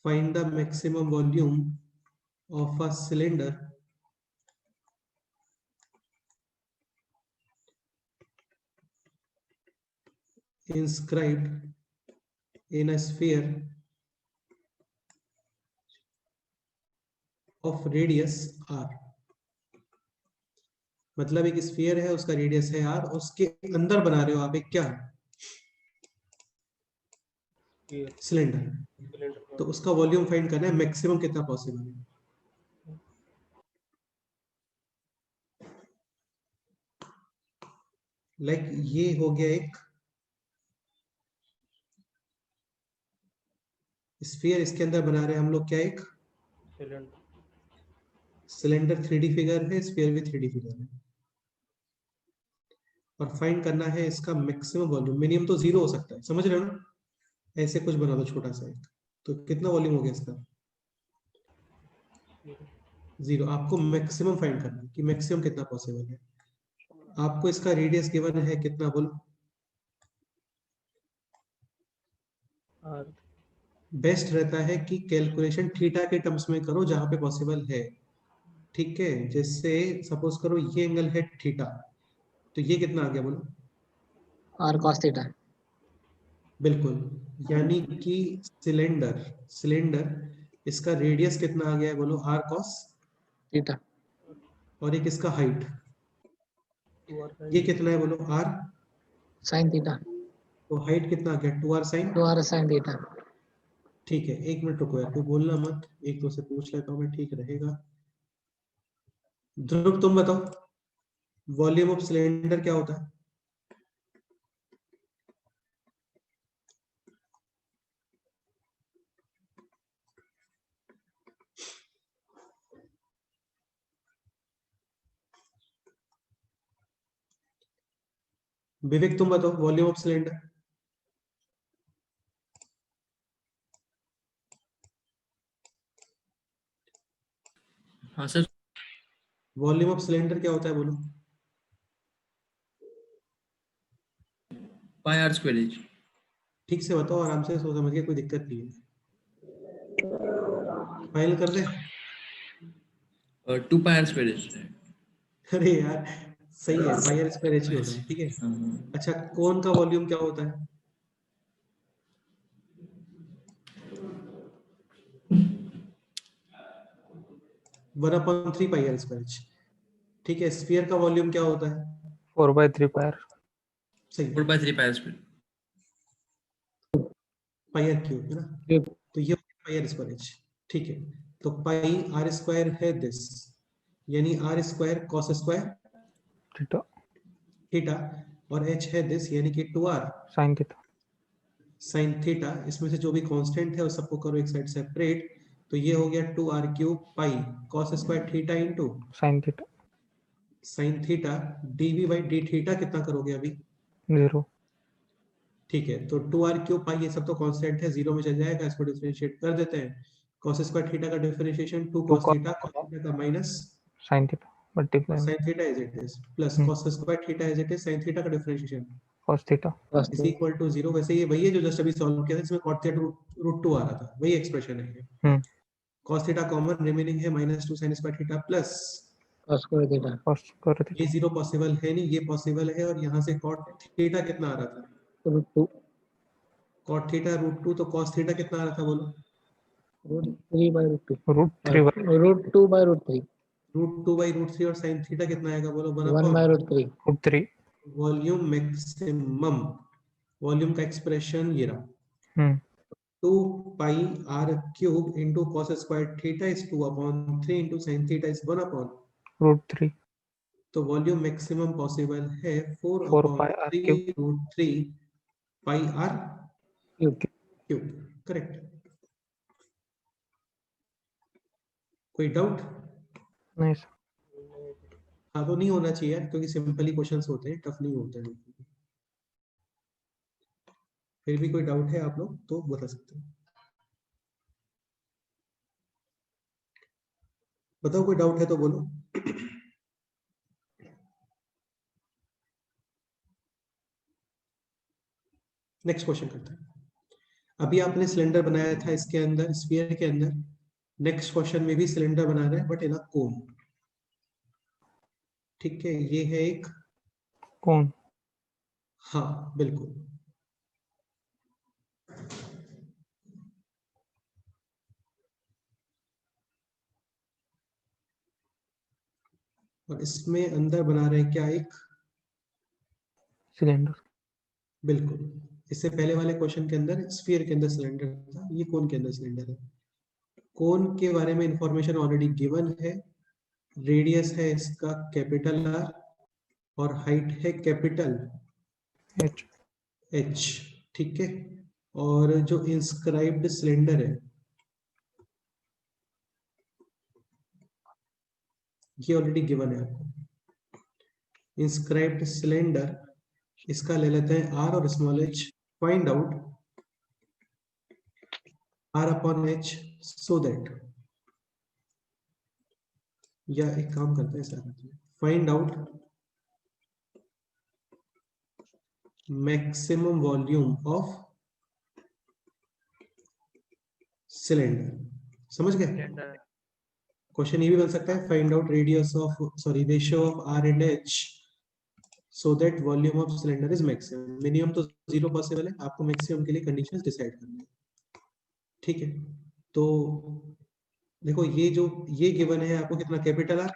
find the maximum volume of a cylinder inscribed in a sphere of radius r। मतलब एक sphere है, उसका radius है r, उसके अंदर बना रहे हो आप एक क्या सिलेंडर, तो उसका वॉल्यूम फाइंड करना है, मैक्सिमम कितना पॉसिबल है। लाइक ये हो गया एक स्फीयर, इसके अंदर बना रहे हैं हम लोग क्या, एक सिलेंडर 3D फिगर है, स्फीयर भी 3D फिगर है, और फाइंड करना है इसका मैक्सिमम वॉल्यूम। मिनिमम तो 0 हो सकता है, समझ रहे हो ना, ऐसे कुछ बना दो छोटा सा एक, तो कितना वॉल्यूम हो गया इसका 0। आपको मैक्सिमम फाइंड करना है कि मैक्सिमम कितना पॉसिबल है। आपको इसका रेडियस गिवन है कितना, बोलो। बेस्ट रहता है कि कैलकुलेशन थीटा के टर्म्स में करो जहां पे पॉसिबल है, ठीक है। जैसे सपोज करो ये एंगल है थीटा, तो ये कितना आ गया बोलो, r cos थीटा। बिल्कुल, यानी कि सिलेंडर सिलेंडर इसका रेडियस कितना आ गया है बोलो, r cos थीटा, और एक इसका हाइट, ये कितना है बोलो, r sin थीटा, तो हाइट कितना आ गया, 2r sin। 2r sin theta. ठीक है, एक मिनट रुको यार, कोई बोलना मत, एक दो से पूछ लेता हूँ मैं, ठीक रहेगा। ध्रुव तुम बताओ वॉल्यूम ऑफ सिलेंडर क्या होता है। विवेक तुम बताओ वॉल्यूम ऑफ सिलेंडर। हाँ सर। वॉल्यूम ऑफ सिलेंडर क्या होता है बोलो। पाई आर स्क्वायर। ठीक से बताओ, आराम से सोच समझ के, कोई दिक्कत नहीं है। फाइनल कर दे। 2 पाई आर स्क्वायर। अरे यार सही है, पाई आर स्क्वायर एच ही होता है, ठीक है। अच्छा, कोन का वॉल्यूम क्या होता है। One upon 3 pi r square h, ठीक है। स्फीयर का वॉल्यूम क्या होता है, 4/3 पायर। सही, 4/3 pi r square. Pi r cube है ना, तो ये पाई आर स्क्वायर एच, ठीक है। तो पाई आर स्क्वायर है दिस, यानी r square cos square theta theta, और एच है दिस यानी कि 2r sin theta. Sine theta. इसमें से जो भी कांस्टेंट है उस सबको करो एक साइड सेपरेट, तो ये हो गया 2r cube pi cos square theta into sin theta sine theta dv by d theta, कितना करोगे अभी, 0। ठीक है। तो 2r क्यूब पाई ये सब तो कांस्टेंट है, 0 में चल जाएगा, इसको डिफरेंशिएट कर देते हैं। cos स्क्वायर थीटा का differentiation 2 2 cos theta, cos theta का माइनस sin थीटा और multiply sin theta as it is plus cos square theta as it is, sin theta का differentiation cos theta is equal to 0। वैसे ये वही है जो just अभी सॉल्व किया था, इसमें cot थीटा रूट 2 आ रहा था, वही एक्सप्रेशन है ये। cos थीटा कॉमन रिमेनिंग है -2 sin square theta plus cos square theta. cos square ये थीटा 0 पॉसिबल है नहीं, ये पॉसिबल है, और यहाँ से cot थीटा कितना आ रहा था, √2 cot थीटा √2, तो cos थीटा कितना आ रहा था बोलो, √3/√2 √3 √2/√3 √2/√3, और sin थीटा कितना आएगा बोलो, 1/√3। √3। वॉल्यूम मैक्सिमम, वॉल्यूम का एक्सप्रेशन ये रहा, 2 pi r cube into cos square theta is 2/3 into sine theta is 1/√3। तो वॉल्यूम मैक्सिमम पॉसिबल है 4 pi r cube √3 pi r cube. Cube, correct. कोई डाउट। नहीं सर। हाँ, तो नहीं होना चाहिए यार, क्योंकि सिंपली क्वेश्चंस होते हैं, टफ नहीं होते हैं। फिर भी कोई डाउट है आप लोग तो बता सकते हैं, बताओ कोई डाउट है तो बोलो। नेक्स्ट क्वेश्चन करते हैं। अभी आपने सिलेंडर बनाया था इसके अंदर, स्फीयर के अंदर, नेक्स्ट क्वेश्चन में भी सिलेंडर बना रहे हैं बट इन अ कोन। ठीक है, ये है एक कौन? हाँ बिल्कुल। और इसमें अंदर बना रहे हैं क्या, एक सिलेंडर। बिल्कुल। इससे पहले वाले क्वेश्चन के अंदर स्फीयर के अंदर सिलेंडर था, ये कोन के अंदर सिलेंडर है। कोन के बारे में इंफॉर्मेशन ऑलरेडी गिवन है। रेडियस है इसका कैपिटल आर और हाइट है कैपिटल एच। एच। ठीक है, और जो इंस्क्राइब्ड सिलेंडर है ये ऑलरेडी गिवन है आपको। इंस्क्राइब्ड सिलेंडर, इसका ले लेते हैं आर और small h. Find out r upon h so that, या एक काम करते हैं sir, find out maximum volume of cylinder. समझ गए? क्वेश्चन ये भी बन सकता है, find out radius of sorry ratio of r and h so that volume of cylinder is maximum. Minimum तो 0 पॉसिबल है, आपको मैक्सिमम के लिए कंडीशंस डिसाइड करनी है। ठीक है, तो देखो ये जो ये गिवन है आपको कितना, कैपिटल आर,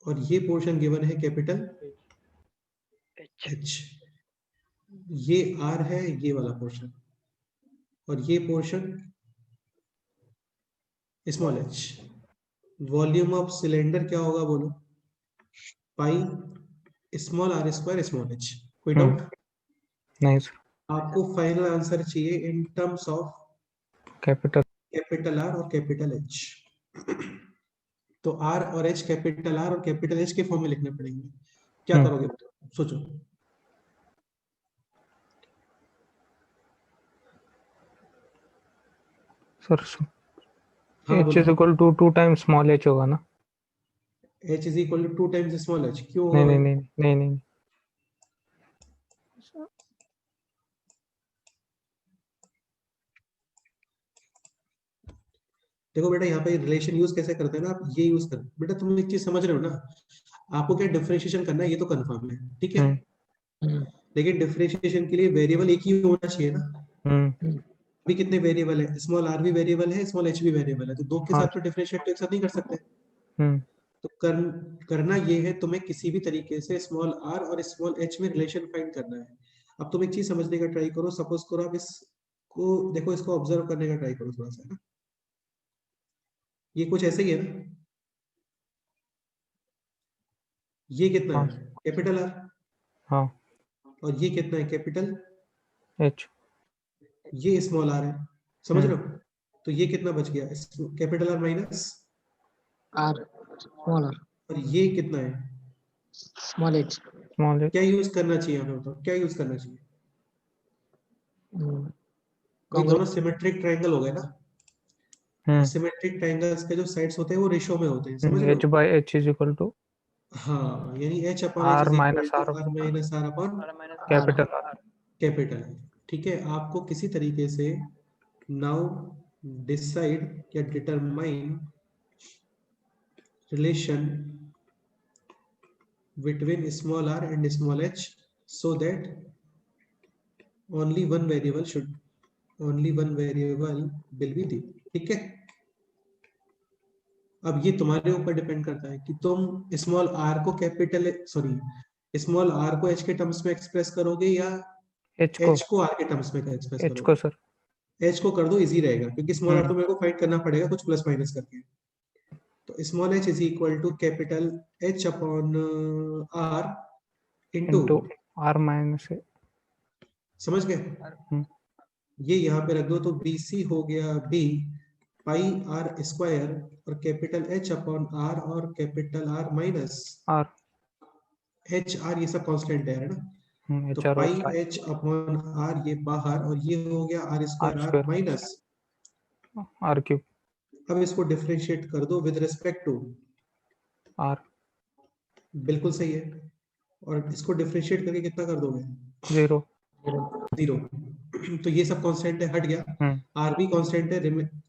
और ये पोर्शन गिवन है कैपिटल एच। ये आर है ये वाला पोर्शन, और ये portion small h. Volume of cylinder क्या होगा बोलो, pi small r square small h. कोई डाउट? नहीं सर। आपको फाइनल आंसर चाहिए in terms of capital r और कैपिटल एच। तो आर और एच, कैपिटल आर और कैपिटल एच के फॉर्म में लिखने पड़ेंगे। क्या करोगे सोचो। सर हाँ h is equal to 2 times small h होगा ना? H is equal to 2 times small h, क्यों होगा नहीं भाई? नहीं नहीं नहीं नहीं। देखो बेटा, यहाँ पे रिलेशन यूज कैसे करते हैं ना, आप ये यूज कर बेटा, तुम एक चीज समझ रहे हो ना, आपको क्या डिफरेंशिएशन करना है ये तो कंफर्म है, ठीक है। लेकिन डिफरेंशिएशन के लिए वेरिएबल एक ही होना चाहिए ना। अभी कितने वेरिएबल है, स्मॉल आर भी वेरिएबल है, स्मॉल एच भी वेरिएबल है, तो दो के साथ तो डिफरेंशिएट तो एक साथ नहीं कर सकते। तो करना ये है, तुम्हें किसी भी तरीके से स्मॉल आर और स्मॉल एच में रिलेशन फाइंड करना है। अब तुम एक चीज समझने का ट्राई करो, सपोज करो आप इसको देखो, इसको ऑब्जर्व करने का ट्राई करो थोड़ा सा ना। ये कुछ ऐसे ही है ना, ये कितना है, कैपिटल आर, हाँ। और ये कितना है, कैपिटल एच। ये स्मॉल आर है, समझ रहे हो? तो ये कितना बच गया, capital r minus r small r, और ये कितना है, स्मॉल एच। Small h. क्या यूज करना चाहिए हमें, बताओ क्या यूज करना चाहिए? ये दोनों सिमेट्रिक ट्रायंगल हो गए ना। सिमेट्रिक ट्रायंगल्स के जो साइड्स होते हैं वो रेशियो में होते हैं, समझ रहे एच हो? By h is equal to हाँ, यानी h upon h r is equal minus two r r minus r upon capital r. Capital. ठीक है, आपको किसी तरीके से नाउ डिसाइड या determine relation between small r and small h so that only one variable will be the, ठीक है। अब ये तुम्हारे ऊपर डिपेंड करता है कि तुम स्मॉल आर को कैपिटल स्मॉल आर को एच के टर्म्स में एक्सप्रेस करोगे या एच को आर के टर्म्स में एक्सप्रेस एच को करोगे। सर। एच को कर दो, इजी रहेगा, क्योंकि स्मॉल आर तो मेरे को फाइंड करना पड़ेगा कुछ प्लस माइनस करके। तो small h is equal to capital h upon r into r minus. समझ गए? ये यहाँ पे रख दो, तो BC हो गया B पाई आर स्क्वायर और कैपिटल H अपॉन आर और capital r minus r h r, ये सब कांस्टेंट है ना। तो HR pi H upon r ये बाहर, और ये हो गया r square r minus r cube. अब इसको डिफरेंशिएट कर दो विद रिस्पेक्ट टू आर। बिल्कुल सही है, और इसको डिफरेंशिएट करके कितना कर दोगे, 0। 0। तो ये सब कांस्टेंट है, हट गया। आर भी कांस्टेंट है,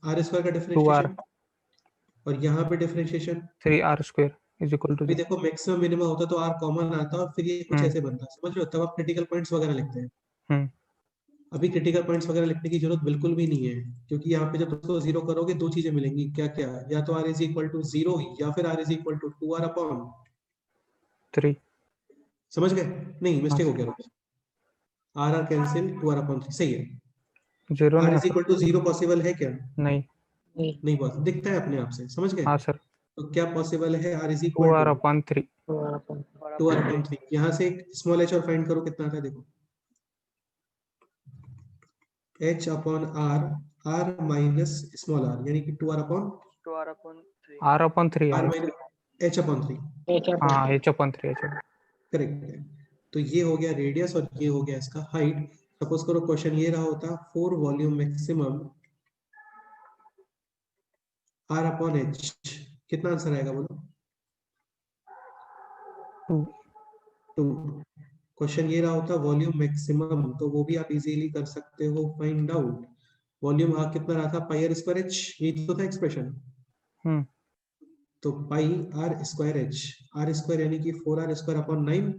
आर स्क्वायर का डिफरेंशिएशन, और यहाँ पे differentiation 3r² is equal to अभी देखो मैक्सिमम मिनिमम होता तो आर कॉमन आता और फिर ये कुछ ऐसे बनता, समझ रहे हो? तब आप क्रिटिकल पॉइंट्स वगैरह लिखते हैं। अभी क्रिटिकल पॉइंट्स वगैरह लिखने की जरूरत बिल्कुल भी नहीं है, क्योंकि यहाँ पे जब उसको 0 करोगे दो चीजें मिलेंगी, क्या क्या, या तो r इज इक्वल टू 0 या फिर r is equal to 2r upon 3। समझ गए? नहीं मिस्टेक हो गया, are are cancel, 2r upon 3 सही है। 0 r नहीं इज इक्वल टू 0 पॉसिबल है क्या? नहीं। नहीं पॉसिबल, दिखता है अपने आप से, समझ गए? हाँ सर। तो क्या पॉसिबल है? r is equal 2r two upon 3। 2r upon 3। यहाँ से स्मॉल h और फाइंड करो कितना आता है, देखो h upon r, r minus small r यानी कि 2r upon r upon 3 r है। Minus h upon 3। हाँ h अपॉन 3 करेक्ट है। तो ये हो गया रेडियस और ये हो गया इसका हाइट। सपोज करो क्वेश्चन ये रहा होता 4 volume maximum r upon h, कितना आंसर आएगा बोलो? 2। क्वेश्चन ये रहा होता वॉल्यूम मैक्सिमम, तो वो भी आप इजीली कर सकते हो फाइंड आउट। वॉल्यूम कितना रहा था? पाई आर स्क्वायर एच, ये तो था एक्सप्रेशन। तो pi r square h, r square यानी कि 4r स्क्वायर अपॉन 9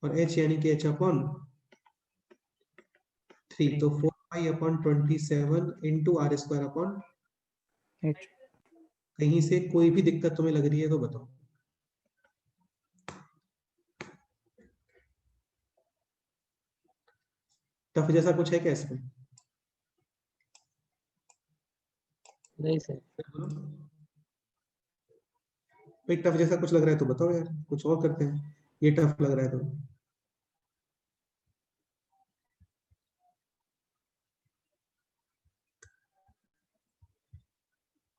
और h यानी कि h अपॉन 3, तो 4 pi upon 27 into r square upon h। कहीं से कोई भी दिक्कत तुम्हें लग रही है तो बताओ। टफ जैसा कुछ है क्या इसमें? नहीं सर। भाई टफ जैसा कुछ लग रहा है तो बताओ यार, कुछ और करते हैं, ये टफ लग रहा है तो।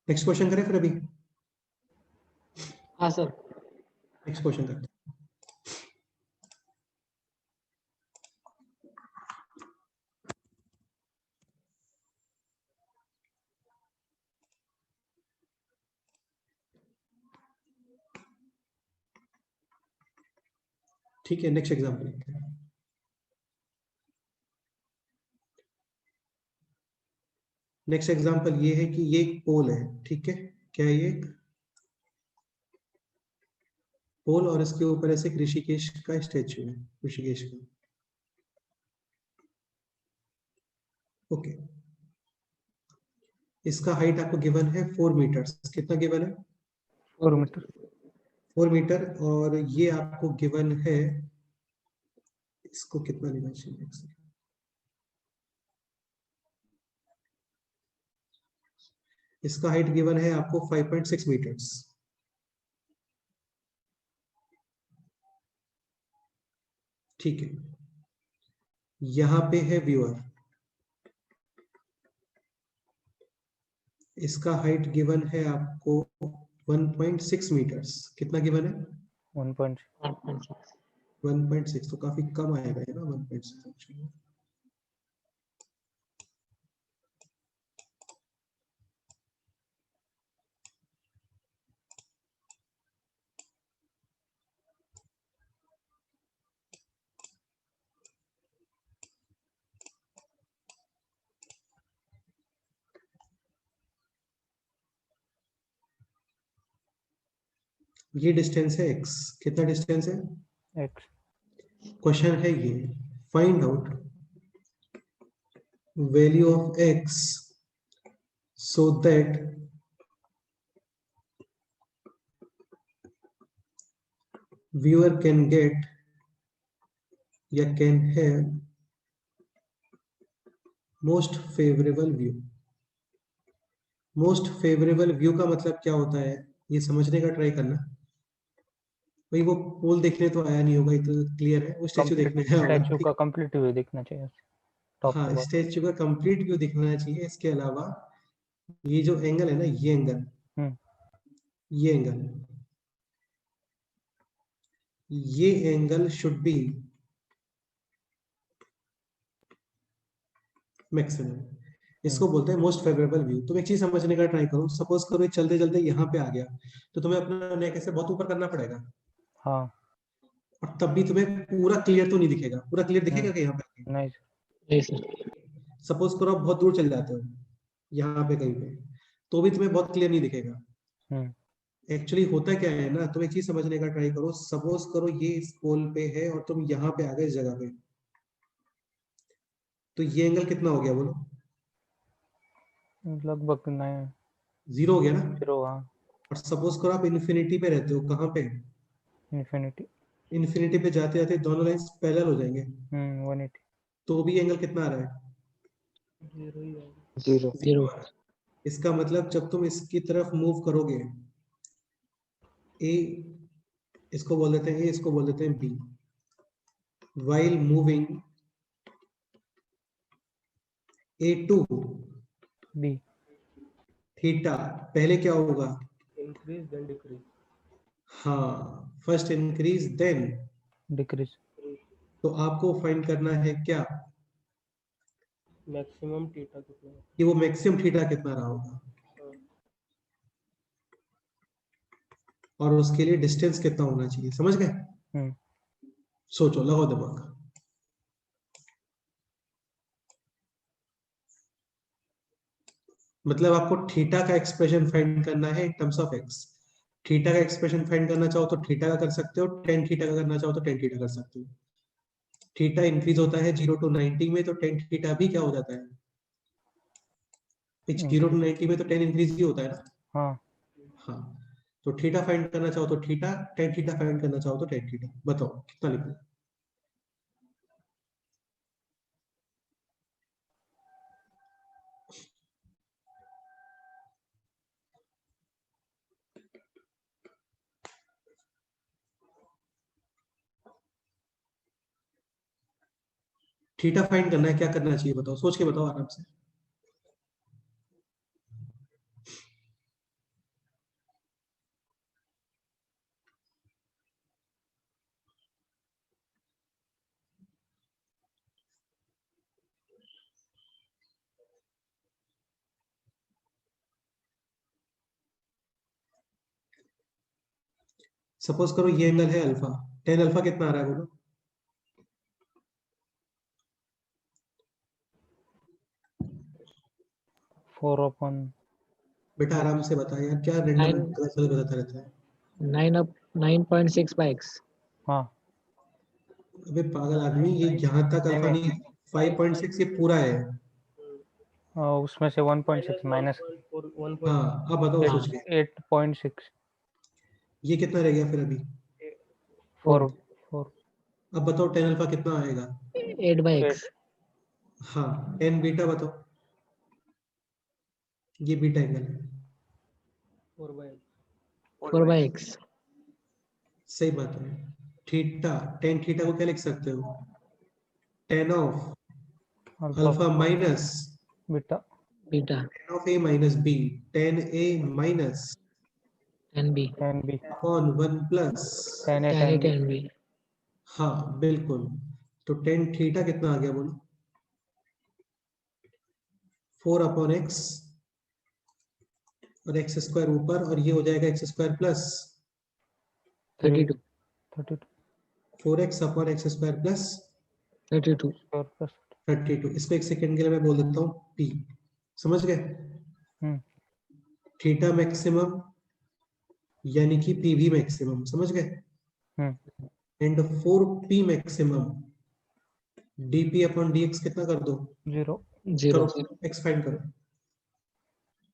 नेक्स्ट क्वेश्चन करें फिर अभी? हाँ सर। नेक्स्ट क्वेश्चन करते हैं। ठीक है, नेक्स्ट एग्जांपल लेते हैं। नेक्स्ट एग्जांपल ये है कि ये एक पोल है, ठीक है? क्या है ये? पोल, और इसके ऊपर ऐसे ऋषिकेश का स्टैचू है, ऋषिकेश का। ओके, इसका हाइट आपको गिवन है 4 मीटर। कितना गिवन है? 4 मीटर। 4 मीटर। और ये आपको गिवन है, इसको कितना लेना चाहिए? इसका हाइट गिवन है आपको 5.6 मीटर्स। ठीक है, यहां पे है व्यूअर, इसका हाइट गिवन है आपको 1.6 मीटर्स। कितना गिवन है? 1.6। 1.6, तो काफी कम आएगा है ना 1.6। ये डिस्टेंस है x। कितना डिस्टेंस है? x। क्वेश्चन है ये, find out value of x so that viewer can get या can have most favorable view। Most favourable view का मतलब क्या होता है, ये समझने का ट्राई करना। भाई वो पोल देखने तो आया नहीं होगा, ये तो क्लियर है, वो स्टैचू देखने आया होगा। स्टैचू का कंप्लीट व्यू दिखना चाहिए टॉप हाँ, टू स्टैचू का कंप्लीट व्यू दिखना चाहिए। इसके अलावा ये जो एंगल है ना, ये एंगल, ये एंगल, ये एंगल शुड बी मैक्सिमम। इसको बोलते हैं मोस्ट फेवरेबल व्यू। तुम एक चीज समझने का ट्राई करो, सपोज करो चलते चलते यहाँ पे आ गया, तो तुम्हें अपना नेक ऐसे बहुत ऊपर करना पड़ेगा। हाँ। और तब भी तुम्हें पूरा क्लियर तो नहीं दिखेगा। पूरा क्लियर दिखेगा कि यहाँ पे? नहीं। नहीं सर। सपोज करो आप बहुत दूर चले जाते हो, यहाँ पे कहीं पे, तो भी तुम्हें बहुत क्लियर नहीं दिखेगा। एक्चुअली होता क्या है ना, तुम एक चीज समझने का ट्राई करो। सपोज करो ये इस पोल पे है और तुम यहाँ पे आ गए इस जगह पे, तो ये एंगल कितना हो गया बोलो? लगभग 9 0 हो गया ना। 0। हाँ, और सपोज करो आप इन्फिनिटी पे रहते हो, कहाँ पे? इन्फिनिटी। इन्फिनिटी पे जाते जाते दोनों लाइंस पैरेलल हो जाएंगे, 180। तो भी एंगल कितना आ रहा है? 0। 0। इसका मतलब जब तुम इसकी तरफ मूव करोगे, ए, इसको बोल देते हैं ए, इसको बोल देते हैं b, while moving a to b. Theta, पहले क्या होगा? increase then decrease. हाँ, फर्स्ट इंक्रीज देन। डिक्रीज। तो आपको फाइंड करना है क्या, Maximum theta कितना है? कि वो मैक्सिमम थीटा कितना रहा होगा, और उसके लिए डिस्टेंस कितना होना चाहिए। समझ गए? सोचो, लगाओ दिमाग। मतलब आपको थीटा का एक्सप्रेशन फाइंड करना है इन टर्म्स ऑफ एक्स। थीटा का एक्सप्रेशन फाइंड करना चाहो तो थीटा का कर सकते हो, टेन थीटा का करना चाहो तो टेन थीटा कर सकते हो। थीटा इंक्रीज होता है 0 to 90 में, तो टेन थीटा भी क्या हो जाता है? 0 to 90 में तो 10 इंक्रीज ही होता है ना। हाँ, हाँ, तो थीटा फाइंड करना चाहो तो थीटा, टेन थीटा फाइंड करना चाहो तो टेन थीटा। बताओ कितना लिखना है? थीटा फाइंड करना है, क्या करना चाहिए बताओ, सोच के बताओ आराम से। सपोज करो ये एंगल है अल्फा, टेन अल्फा कितना आ रहा है बोलो? फोर अपन। बेटा आराम से बता यार, क्या रैंडम गलत गलत बताता रहता है? 9.6 हाँ, अबे पागल आदमी, ये यहाँ तक अल्फा नहीं, 5.6 ये पूरा है। उसमें से 1.6 माइनस हाँ, अब बताओ सोच के। 8.6। ये कितना रह गया फिर अभी? 4 4 अब बताओ टेन अल्फा कितना आएगा? 8/x। हाँ, टेन बीटा बताओ। ये बीटा एंगल है। 4/x। सही बात है। थीटा, टेन थीटा को क्या लिख सकते हो? Tan of alpha minus beta. Beta. Tan of a minus b, tan a minus 10b। 10b। Upon 1 plus 10a 10a 10b। 10b। हाँ बिल्कुल। तो टेन थीटा कितना आ गया बोलो? 4 अपॉन एक्स, और एक्स स्क्वायर ऊपर, और ये हो जाएगा x square plus 32। 32 four x upon x square plus 32। 32। इसको एक सेकंड के लिए मैं बोल देता हूँ पी। समझ गए? थीटा मैक्सिमम यानी कि पी भी मैक्सिमम। समझ गए? And 4p maximum dp upon dx कितना कर दो? 0। करो, 0। एक्स फाइंड करो।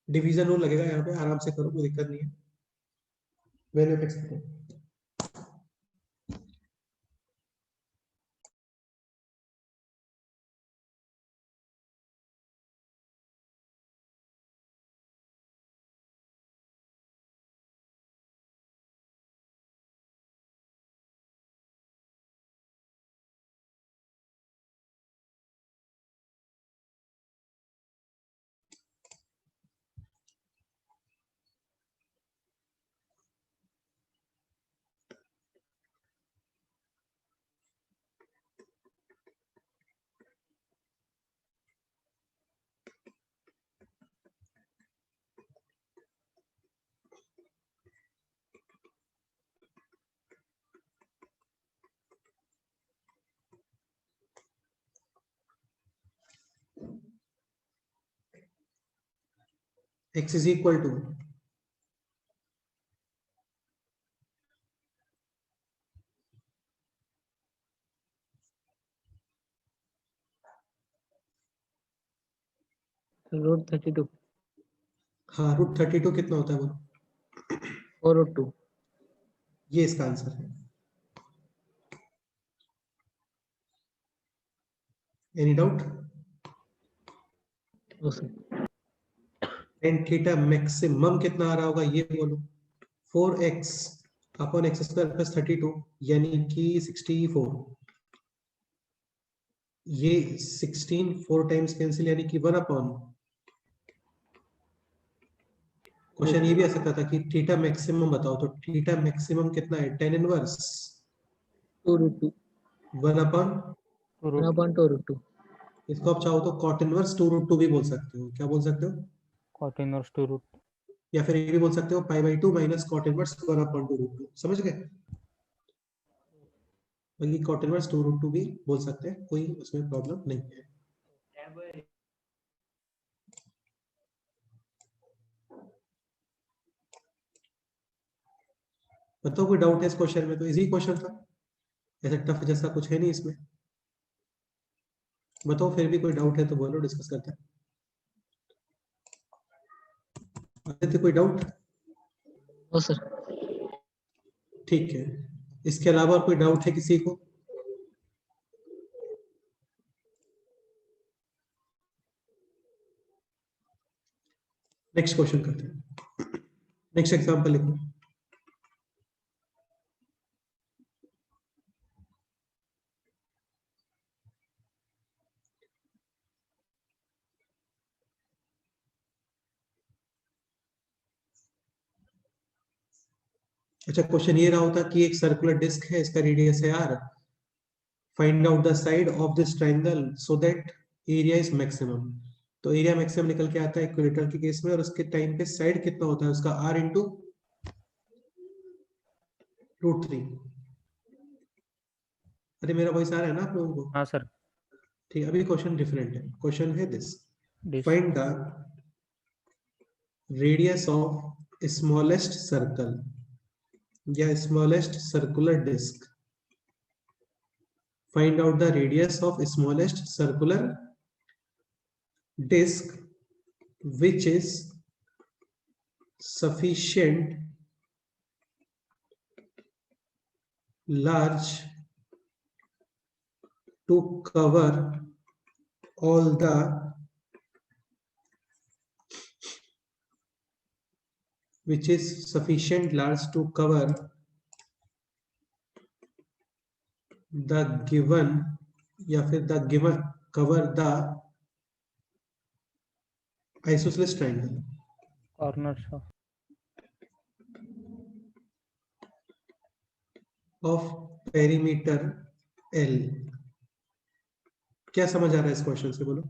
डिवीजन रूल लगेगा यहाँ पे, आराम से करो, कोई दिक्कत नहीं है। वैल्यू फिक्स करो। x is equal to root 32 हाँ √32 कितना होता है बोलो? 4√2 ये इसका आंसर है। Any doubt? हो सर टेन थीटा मैक्सिमम कितना आ रहा होगा ये बोलो? 4x upon x square plus 32 यानी कि 64। ये 16 4 टाइम्स कैंसिल यानी कि 1 अपॉन। क्वेश्चन ये भी आ सकता था कि थीटा मैक्सिमम बताओ, तो थीटा मैक्सिमम कितना है? tan inverse 2√2 1 upon. 1/2√2 इसको आप चाहो तो cot इनवर्स 2√2 भी बोल सकते हो। क्या बोल सकते हो? cot inverse 2 root या फिर ये भी बोल सकते हो π/2 माइनस cot इनवर्स 1 अपॉन 2√2। समझ गए? बाकी cot इनवर्स 2√2 भी बोल सकते हैं, कोई उसमें प्रॉब्लम नहीं है। बताओ कोई डाउट है इस क्वेश्चन में? तो इजी क्वेश्चन था, ऐसा टफ जैसा कुछ है नहीं इसमें। बताओ फिर भी कोई डाउट है तो बोलो, डिस्कस करते हैं। आदित्य कोई डाउट? हो सर ठीक है, इसके अलावा और कोई डाउट है किसी को? नेक्स्ट क्वेश्चन करते हैं। नेक्स्ट एग्जांपल लिखो। अच्छा, क्वेश्चन ये रहा होता कि एक सर्कुलर डिस्क है, इसका रेडियस है r, find out the side of this triangle so that area is maximum. तो एरिया मैक्सिमम निकल के आता है इक्विलेटरल के केस में, और उसके टाइम पे साइड कितना होता है उसका? r into √3। अरे मेरा वॉइस आ रहा है ना आप लोगों को? हाँ सर ठीक है, अभी क्वेश्चन डिफरेंट है। क्वेश्चन है this, this find the radius of smallest circle या smallest circular disc. Find out the radius of smallest circular disk which is sufficient large to cover all the which is sufficient large to cover the given या फिर the given cover the isosceles triangle corners of perimeter L। क्या समझ आ रहा है इस question से बोलो?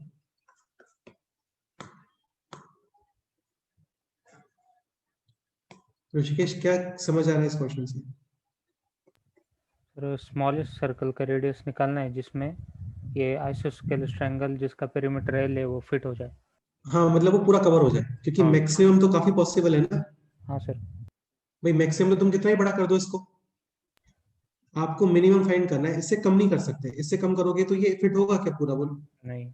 ऋषिकेश क्या समझ आ रहा है इस क्वेश्चन से? स्मॉलेस्ट सर्कल का रेडियस निकालना है जिसमें ये आइसोस्केलेस ट्रायंगल जिसका पेरीमीटर एल है वो फिट हो जाए। हाँ मतलब वो पूरा कवर हो जाए, क्योंकि हाँ। मैक्सिमम तो काफी पॉसिबल है ना हाँ सर भाई। मैक्सिमम तो तुम कितना ही बड़ा कर दो इसको, आपको मिनिमम फाइंड करना है, इससे कम नहीं कर सकते। इससे कम करोगे तो ये फिट होगा क्या पूरा? बोलो नहीं।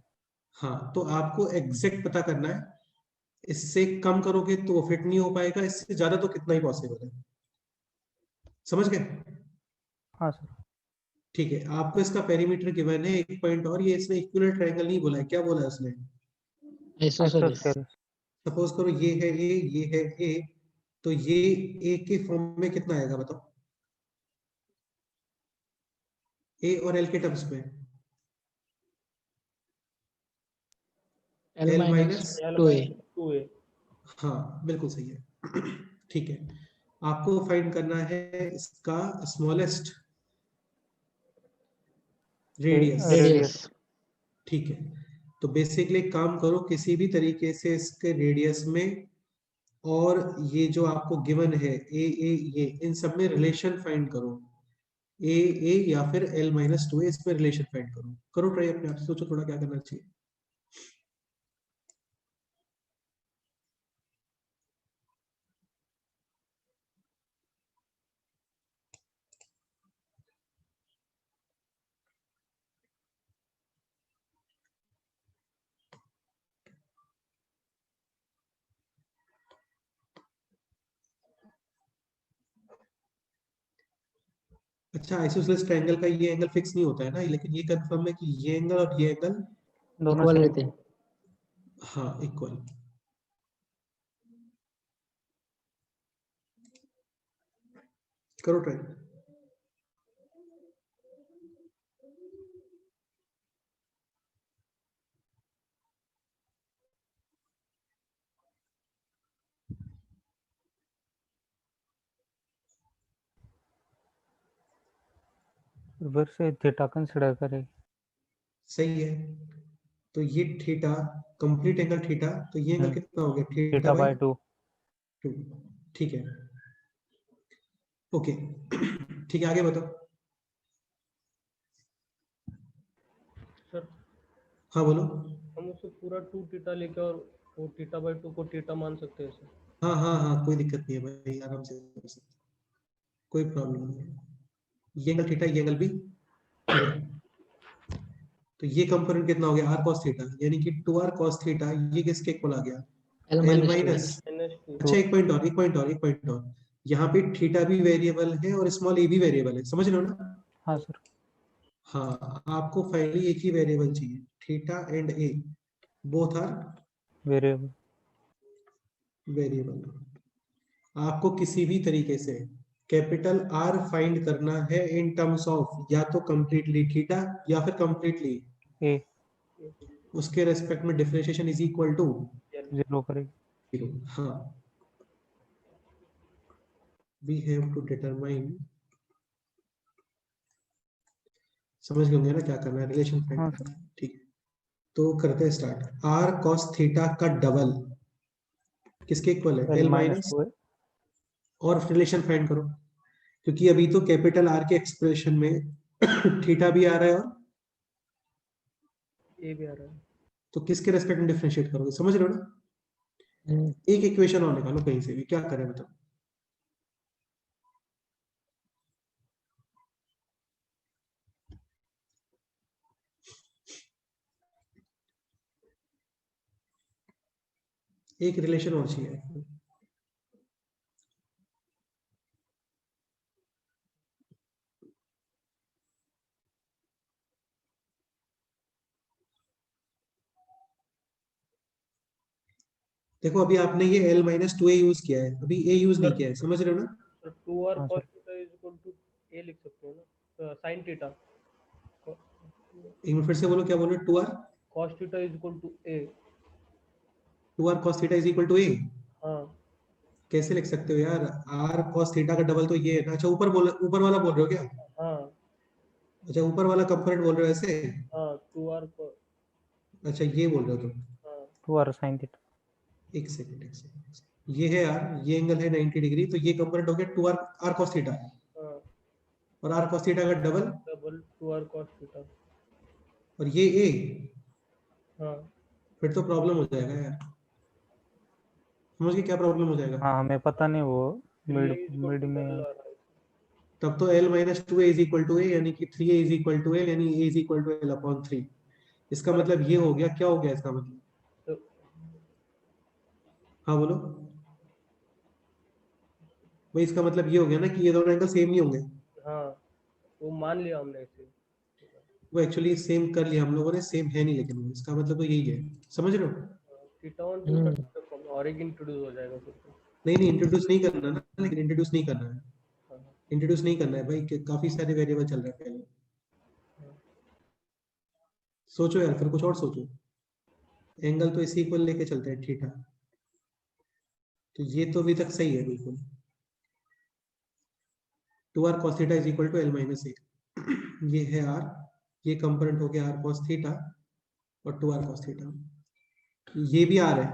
हाँ, तो आपको एग्जैक्ट पता करना है। इससे कम करोगे तो वो फिट नहीं हो पाएगा, इससे ज्यादा तो कितना ही पॉसिबल है। समझ गए? हाँ सर ठीक है, आपको इसका पेरीमीटर गिवन है। एक पॉइंट और, ये इसने इक्विलेटरल ट्रायंगल नहीं बोला है, क्या बोला है उसने? आइसोसेलेस आइसोस्केलेस सपोज करो ये है ए, ये है ए, तो ये ए के फॉर्म में कितना आएगा बताओ? ए और एल के टर्म्स में L L minus minus 2a 2a हाँ बिल्कुल सही है। ठीक है, आपको फाइंड करना है इसका स्मॉलेस्ट रेडियस। radius ठीक है, तो बेसिकली काम करो किसी भी तरीके से इसके रेडियस में, और ये जो आपको गिवन है ए ये, इन सब में रिलेशन फाइंड करो। ए या फिर L-2a, इसमें रिलेशन फाइंड करो। करो ट्राई अपने आप से, सोचो थोड़ा क्या करना चाहिए। अच्छा, आइसोसेलेस ट्रायंगल का ये एंगल फिक्स नहीं होता है ना, लेकिन ये कंफर्म है कि ये एंगल और ये एंगल दोनों इक्वल same रहते हैं। हाँ इक्वल। करो ट्राई। फिर से थीटा कंसिडर करें। सही है, तो ये थीटा कंप्लीट एंगल थीटा, तो ये एंगल कितना हो गया, थीटा थीटा बाई बाय 2। 2। ठीक है, ओके। ठीक है, आगे बताओ। सर हाँ बोलो। हम उससे पूरा 2 थीटा लेके और वो थीटा बाय 2 को थीटा मान सकते हैं सर? हाँ हाँ हाँ, कोई दिक्कत नहीं है भाई, आराम से कर सकते हैं, कोई प्रॉब्लम नहीं है। ये एंगल थीटा, ये एंगल भी थीटा, तो ये कंपोनेंट कितना हो गया, आर कॉस थीटा, यानी कि 2r cos थीटा, ये किसके इक्वल आ गया, L एल minus 2. माइनस। -2। अच्छा, एक पॉइंट और, एक पॉइंट और, एक पॉइंट और, यहाँ पे थीटा भी वेरिएबल है और स्मॉल ए भी वेरिएबल है, समझ रहे हो ना। हाँ सर। हाँ, आपको फाइनली एक ही वेरिएबल चाहिए, theta and a both are variable. Variable. आपको किसी भी तरीके से कैपिटल आर फाइंड करना है इन टर्म्स ऑफ या तो कंप्लीटली थीटा या फिर कंप्लीटली ए उसके रेस्पेक्ट में डिफरेंशिएशन इज इक्वल टू 0 करेगी। 0। हाँ, वी हैव टू डिटरमाइन, समझ गए होंगे ना क्या करना है, रिलेशन फाइंड हाँ करना सर। है। ठीक है, तो करते हैं स्टार्ट। आर कॉस थीटा का डबल किसके इक्वल है, L एल माइनस माइनस, 2 है। और रिलेशन फाइंड करो, क्योंकि अभी तो कैपिटल आर के एक्सप्रेशन में थीटा भी आ रहा है, और ए भी आ रहा है। तो किसके रेस्पेक्ट में डिफरेंशिएट करोगे, समझ रहे हो ना। हम्म, एक इक्वेशन और निकालो कहीं से भी, क्या करें बताओ। एक रिलेशन और चाहिए। देखो, अभी आपने ये एल माइनस 2a यूज किया है, अभी ए यूज नहीं किया है, समझ रहे हो ना। सर 2r हाँ cos sir. Theta is equal to a लिख सकते हो ना, sin थीटा। एक मिनट फिर से बोलो, क्या बोल रहे हो, 2r cos theta is equal to a. 2r cos theta is equal to a, हाँ कैसे लिख सकते हो यार, r cos थीटा का डबल तो ये है ना। अच्छा, ऊपर वाला बोल रहे हो क्या, हाँ अच्छा ऊपर वाला कंपोनेंट बोल रहे हो ऐसे। हाँ 2r cos। अच्छा, ये बोल रहे हो तुम, हाँ 2r sin थीटा। एक सेकंड, एक सेकंड, ये है यार, ये एंगल है 90 डिग्री, तो ये कंपोनेंट हो गया 2r r cos थीटा, हाँ और r cos थीटा का double, double 2r cos theta. और ये a, हाँ फिर तो प्रॉब्लम हो जाएगा यार, समझ गए क्या प्रॉब्लम हो जाएगा। हाँ हमें पता नहीं वो 3a mid is equal mid to में। एल आ रहा है। तब तो l minus 2a is equal to a, यानी कि 3a is equal to l, यानी a is equal to l upon 3। इसका सर मतलब ये हो गया, क्या हो गया इसका मतलब, तो हाँ बोलो भाई, इसका मतलब ये हो गया ना कि ये दोनों एंगल सेम नहीं होंगे। हाँ वो मान लिया हमने इसे। वो एक्चुअली सेम कर लिया हम लोगों ने, सेम है नहीं, लेकिन वो इसका मतलब तो यही है, समझ रहे हो। थीटा ऑन हम्म, थीटा और एक इंट्रोड्यूस हो जाएगा फिर तो। नहीं नहीं, इंट्रोड्यूस नहीं करना ना, लेकिन इंट्रोड्यूस नहीं करना है, हाँ इंट्रोड्यूस नहीं करना है भाई, काफी सारे वेरिएबल चल रहे हैं पहले। सोचो यार, फिर कुछ और सोचो, एंगल तो इसी इक्वल लेके चलते हैं थीटा, तो ये तो अभी तक सही है बिल्कुल। 2r cos theta is equal to l minus a, ये है r, ये कंपोनेंट हो गया r cos थीटा, और 2r cos थीटा, ये भी r है,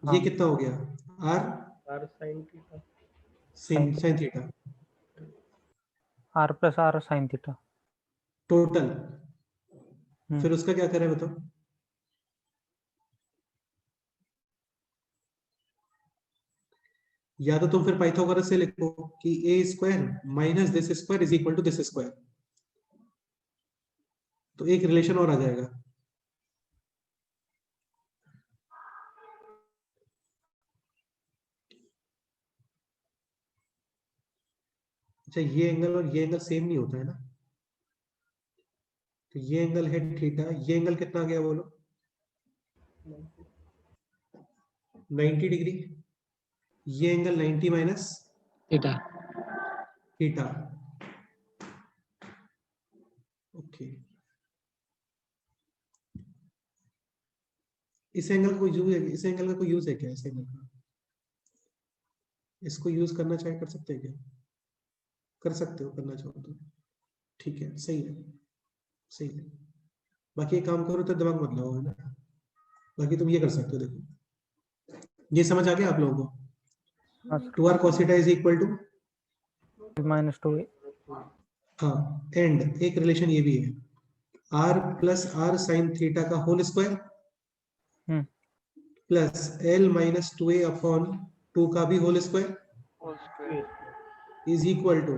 हाँ ये कितना हो गया, r r sin theta. sin sin theta r plus r sin theta. Total, फिर उसका क्या करें बताओ। या तो तुम फिर पाइथागोरस से लिखो कि a square minus this square is equal to this square, तो एक रिलेशन और आ जाएगा। अच्छा ये एंगल और ये एंगल सेम नहीं होता है ना, तो ये एंगल है थीटा, ये एंगल कितना आ गया बोलो, 90 डिग्री, ये angle 90 minus theta. Theta. Okay, इस एंगल को यूज है, इस एंगल का कोई यूज है क्या, इस एंगल का, इसको यूज करना चाहे कर सकते हैं क्या, कर सकते हो करना चाहो तो, ठीक है, सही है, सही है। बाकी एक काम करो तो दिमाग मत लगाओ, है ना, बाकी तुम ये कर सकते हो, देखो ये समझ आ गया आप लोगों को, 2r cos theta is equal to -2a। हाँ, एंड एक रिलेशन ये भी है, r plus r sine theta का whole square plus l minus 2a upon 2 का भी whole square is equal to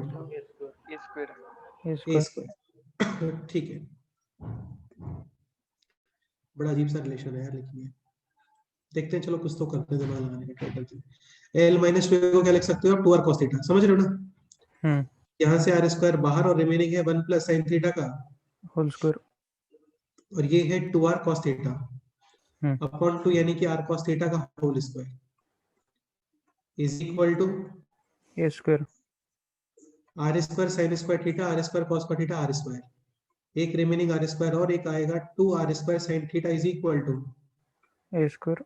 a square. ठीक है, बड़ा अजीब सा रिलेशन है यार, लेकिन ये देखते हैं, चलो कुछ तो करते हैं दिमाग लगाने का, ट्राई करते हैं। l माइनस 2a को क्या लिख सकते हो आप, 2r cos थीटा, समझ रहे हो ना, यहाँ से r स्क्वायर बाहर और रिमेनिंग है 1 प्लस साइन थीटा का होल स्क्वायर, और ये है 2r cos थीटा अपॉन 2 यानी कि r cos थीटा का whole square is equal to a square r square sine square theta, r square cos square theta, r square, एक remaining r square और एक आएगा 2r square sine theta is equal to a square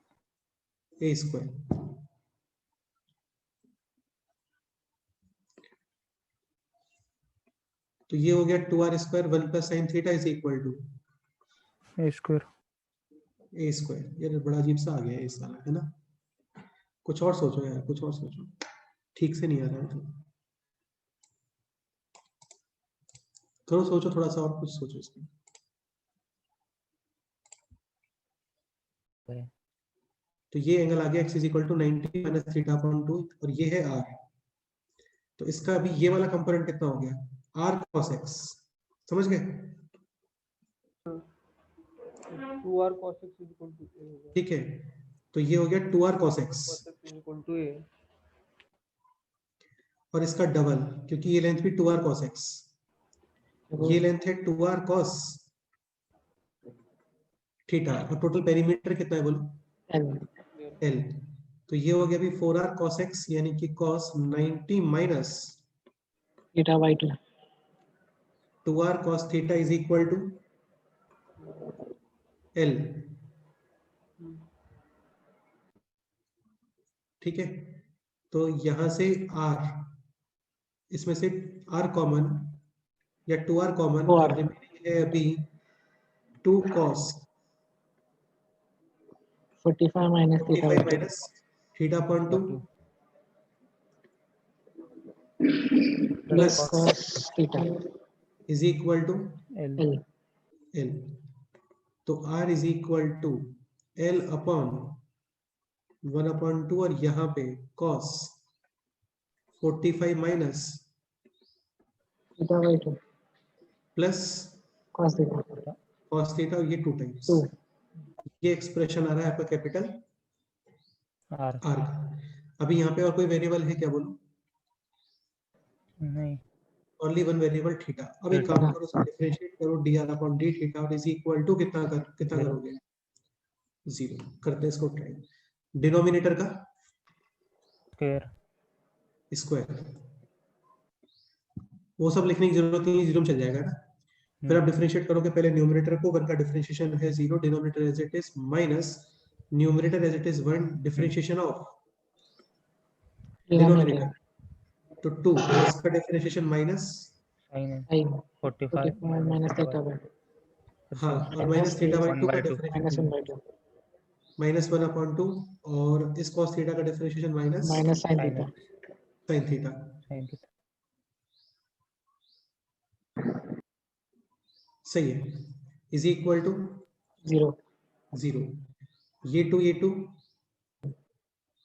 a square. तो ये हो गया 2r square 1 plus sine theta is equal to a square. a square. ये बड़ा अजीब सा आ गया है इस वाला, है ना, कुछ और सोचो यार, कुछ और सोचो, ठीक से नहीं आ रहा है तो थोड़ा सोचो, थोड़ा सा और कुछ सोचो इसमें। तो ये एंगल आ गया x is equal to 90 minus theta upon 2 और ये है r, तो इसका अभी ये वाला कंपोनेंट कितना हो गया, r cos x, समझ गए, 2r cos x equal to a होगा, ठीक है, तो ये हो गया 2r cos x cos x equal to a, और इसका डबल, क्योंकि ये लेंथ भी 2r cos x, ये लेंथ है 2r cos थीटा और टोटल पेरीमीटर कितना है बोलो, l, तो ये हो गया अभी 4r cos x यानी कि cos 90 minus theta by 2, 2r cos theta is equal to l, ठीक है, तो यहां से r, इसमें से r कॉमन या 2r कॉमन, 2r, और रिमेनिंग है अभी 2 cos 45 minus theta 45 by 2 minus theta upon 2 plus plus cos theta is equal to l l, l, तो r is equal to l upon 1 upon 2 और यहाँ पे cos 45 minus theta by 2 plus cos theta cos theta, और ये 2 times, 2, ये expression आ रहा है आपका कैपिटल r r का। अभी यहाँ पे और कोई वेरिएबल है क्या बोलो, नहीं, ओनली वन वेरिएबल थीटा। अब एक काम करो, सब डिफरेंशिएट करो dr अपॉन d थीटा और इज इक्वल टू कितना करोगे, 0 करते हैं इसको ट्राई, डिनोमिनेटर का स्क्वायर स्क्वायर, वो सब लिखने की जरूरत नहीं, 0 में चल जाएगा ना, फिर आप डिफरेंशिएट करोगे, पहले न्यूमरेटर को 1 का डिफरेंशिएशन है 0, denominator as it is minus numerator as it is 1, differentiation of denominator तो 2, और इसका differentiation minus sin 45 minus theta by 2 हाँ, और माइनस थीटा बाय 2 का 1/2 डिफरेंशिएशन -1/2 माइनस 1 अपॉन 2, और इस cos थीटा का differentiation minus minus sin sin theta sin theta, sin theta सही है, इज इक्वल टू 0, 0, ये 2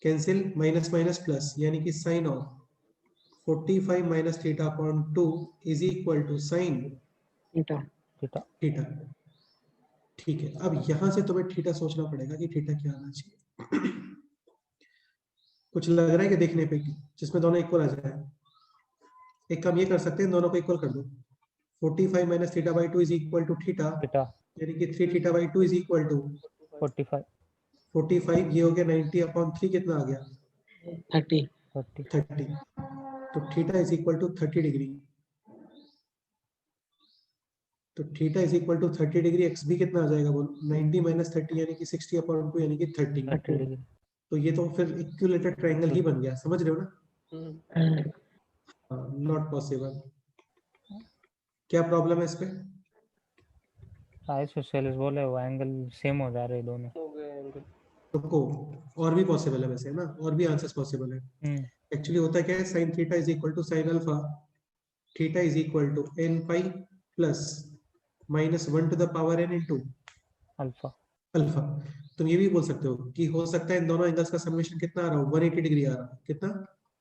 कैंसिल, माइनस माइनस प्लस, यानी कि sine of 45 minus theta upon 2 is equal to sine theta theta theta, ठीक है। अब यहां से तुम्हें थीटा सोचना पड़ेगा कि थीटा क्या आना चाहिए। कुछ लग रहा है कि देखने पे कि जिसमें दोनों इक्वल आ जाए, एक काम ये कर सकते हैं, दोनों को इक्वल कर दो। 45 minus theta by 2 is equal to theta, theta यानी कि 3 theta by 2 is equal to 45 45, ये हो गया 90 अपॉन 3, कितना आ गया 30 40 30। तो theta is equal to 30 degree. तो theta is equal to 30 degree, x भी कितना आ जाएगा बोल, 90 माइनस 30 यानी कि 60 अपॉन 2 यानी कि 30। 30 डिग्री। तो ये तो फिर इक्विलेटरल ट्रायंगल ही बन गया, समझ रहे हो ना? Not possible. क्या प्रॉब्लम है इस पे? आइसोसेलेस बोले वो एंगल सेम हो जा रहे दोनों। हो गए एंगल। रुको, और भी पॉसिबल है वैसे ना, और भी आंसर्स पॉसिबल है। एक्चुअली होता क्या है, sin theta is equal to sin alpha, theta is equal to n pi plus minus 1 to the power n into alpha. Alpha. तुम ये भी बोल सकते हो कि हो सकता है इन दोनों एंगल्स का समेशन कितना आ रहा हो, 180 डिग्री आ रहा है, कितना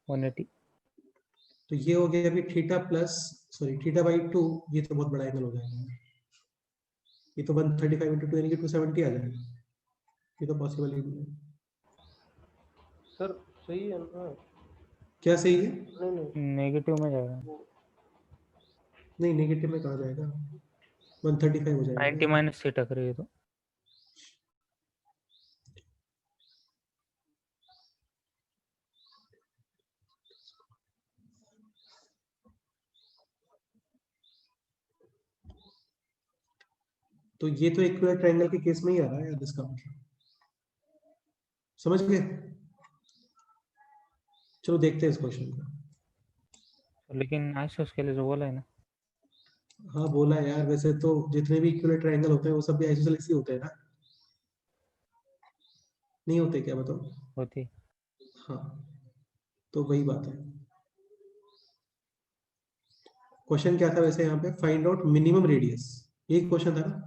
180। तो ये हो गया अभी theta plus, sorry theta by 2, ये तो बहुत बड़ा एंगल हो जाएगा, ये तो 135 इंटू 2 यानी कि 270 आ जाएगा, ये तो पॉसिबल ही नहीं है। सर सही है ना? क्या सही है? नहीं नहीं नेगेटिव में जाएगा। नहीं नेगेटिव में कहा जाएगा, 135 हो जाएगा 90 माइनस थीटा करिए तो तो ये तो इक्विलर ट्रायंगल के केस में ही आ रहा है यार, इसका मतलब समझ गए? चलो देखते हैं इस क्वेश्चन को। लेकिन आइसोसेलेस बोला है ना। हाँ बोला है यार, वैसे तो जितने भी इक्विलर ट्रायंगल होते हैं वो सब भी आइसोसेलेस ही होते हैं ना, नहीं होते क्या बताओ? होती। हाँ तो वही बात है। क्वेश्चन क्या था वैसे यहाँ पे, फाइंड आउट मिनिमम रेडियस, एक क्वेश्चन था ना।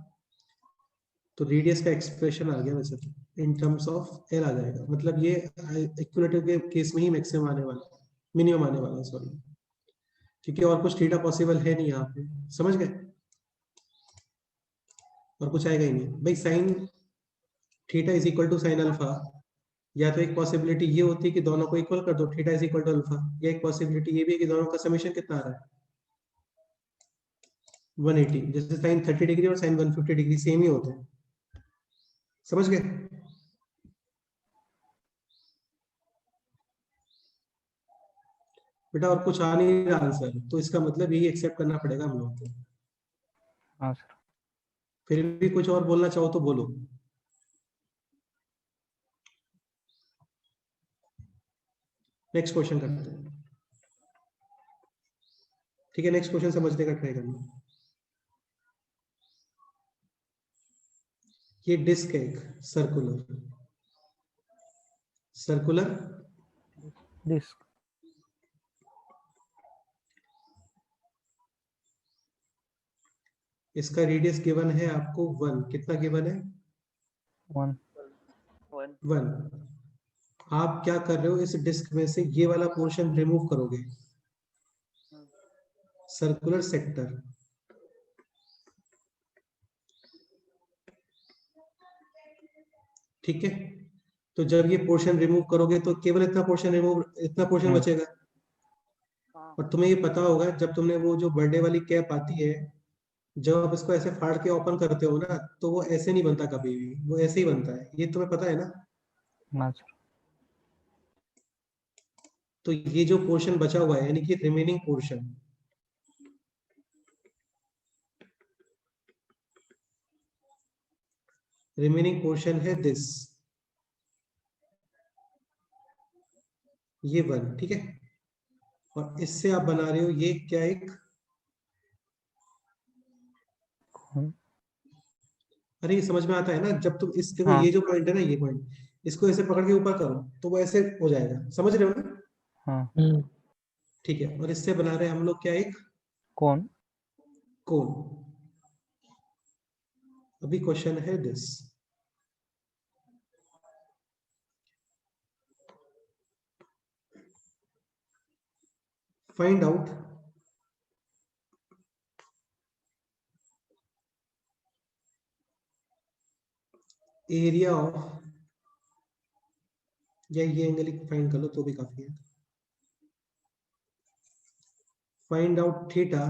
तो रेडियस का एक्सप्रेशन आ गया वैसे तो इन टर्म्स ऑफ एल आ जाएगा, मतलब ये इक्विलेटरल के केस में ही मैक्सिमम आने वाला, मिनिमम आने वाला है, सॉरी, क्योंकि और कुछ थीटा पॉसिबल है नहीं यहाँ पे, समझ गए? और कुछ आएगा ही नहीं भाई। Sine theta is equal to sine alpha, या तो एक पॉसिबिलिटी ये होती है कि दोनों को इक्वल कर दो, theta is equal to alpha, या एक पॉसिबिलिटी ये भी है कि दोनों का समेशन कितना आ रहा है 180, जैसे साइन 30 डिग्री और साइन 150 डिग्री सेम ही होते हैं, समझ गए? बेटा और कुछ आ नहीं रहा आंसर, तो इसका मतलब यही एक्सेप्ट करना पड़ेगा हम लोगों को। हाँ सर। फिर भी कुछ और बोलना चाहो तो बोलो। नेक्स्ट क्वेश्चन करते हैं, ठीक है? नेक्स्ट क्वेश्चन समझने का ट्राई करना। ये डिस्क है एक सर्कुलर, सर्कुलर डिस्क। इसका रेडियस गिवन है आपको 1, कितना गिवन है 1। 1। आप क्या कर रहे हो, इस डिस्क में से ये वाला पोर्शन रिमूव करोगे, सर्कुलर सेक्टर, ठीक है? तो जब ये पोर्शन रिमूव करोगे तो केवल इतना पोर्शन रिमूव, इतना पोर्शन बचेगा। और तुम्हें ये पता होगा, जब तुमने वो जो बर्थडे वाली कैप आती है, जब आप इसको ऐसे फाड़ के ओपन करते हो ना, तो वो ऐसे नहीं बनता कभी भी, वो ऐसे ही बनता है, ये तुम्हें पता है ना? हाँ सर। तो ये जो पोर्शन बचा हुआ है, यानी कि रिमेनिंग पोर्शन, रिमेनिंग पोर्शन है दिस, ये 1, ठीक है? और इससे आप बना रहे हो ये क्या, एक, अरे ये समझ में आता है ना, जब तुम इस देखो हाँ। ये जो पॉइंट है ना, ये पॉइंट, इसको ऐसे पकड़ के ऊपर करो तो वो ऐसे हो जाएगा, समझ रहे हो ना? हाँ। ठीक है, और इससे बना रहे हैं हम लोग क्या, एक कौन? कोन। अभी क्वेश्चन है this, find out area of, या ये एंगल फाइंड कर लो तो भी काफी है। find out theta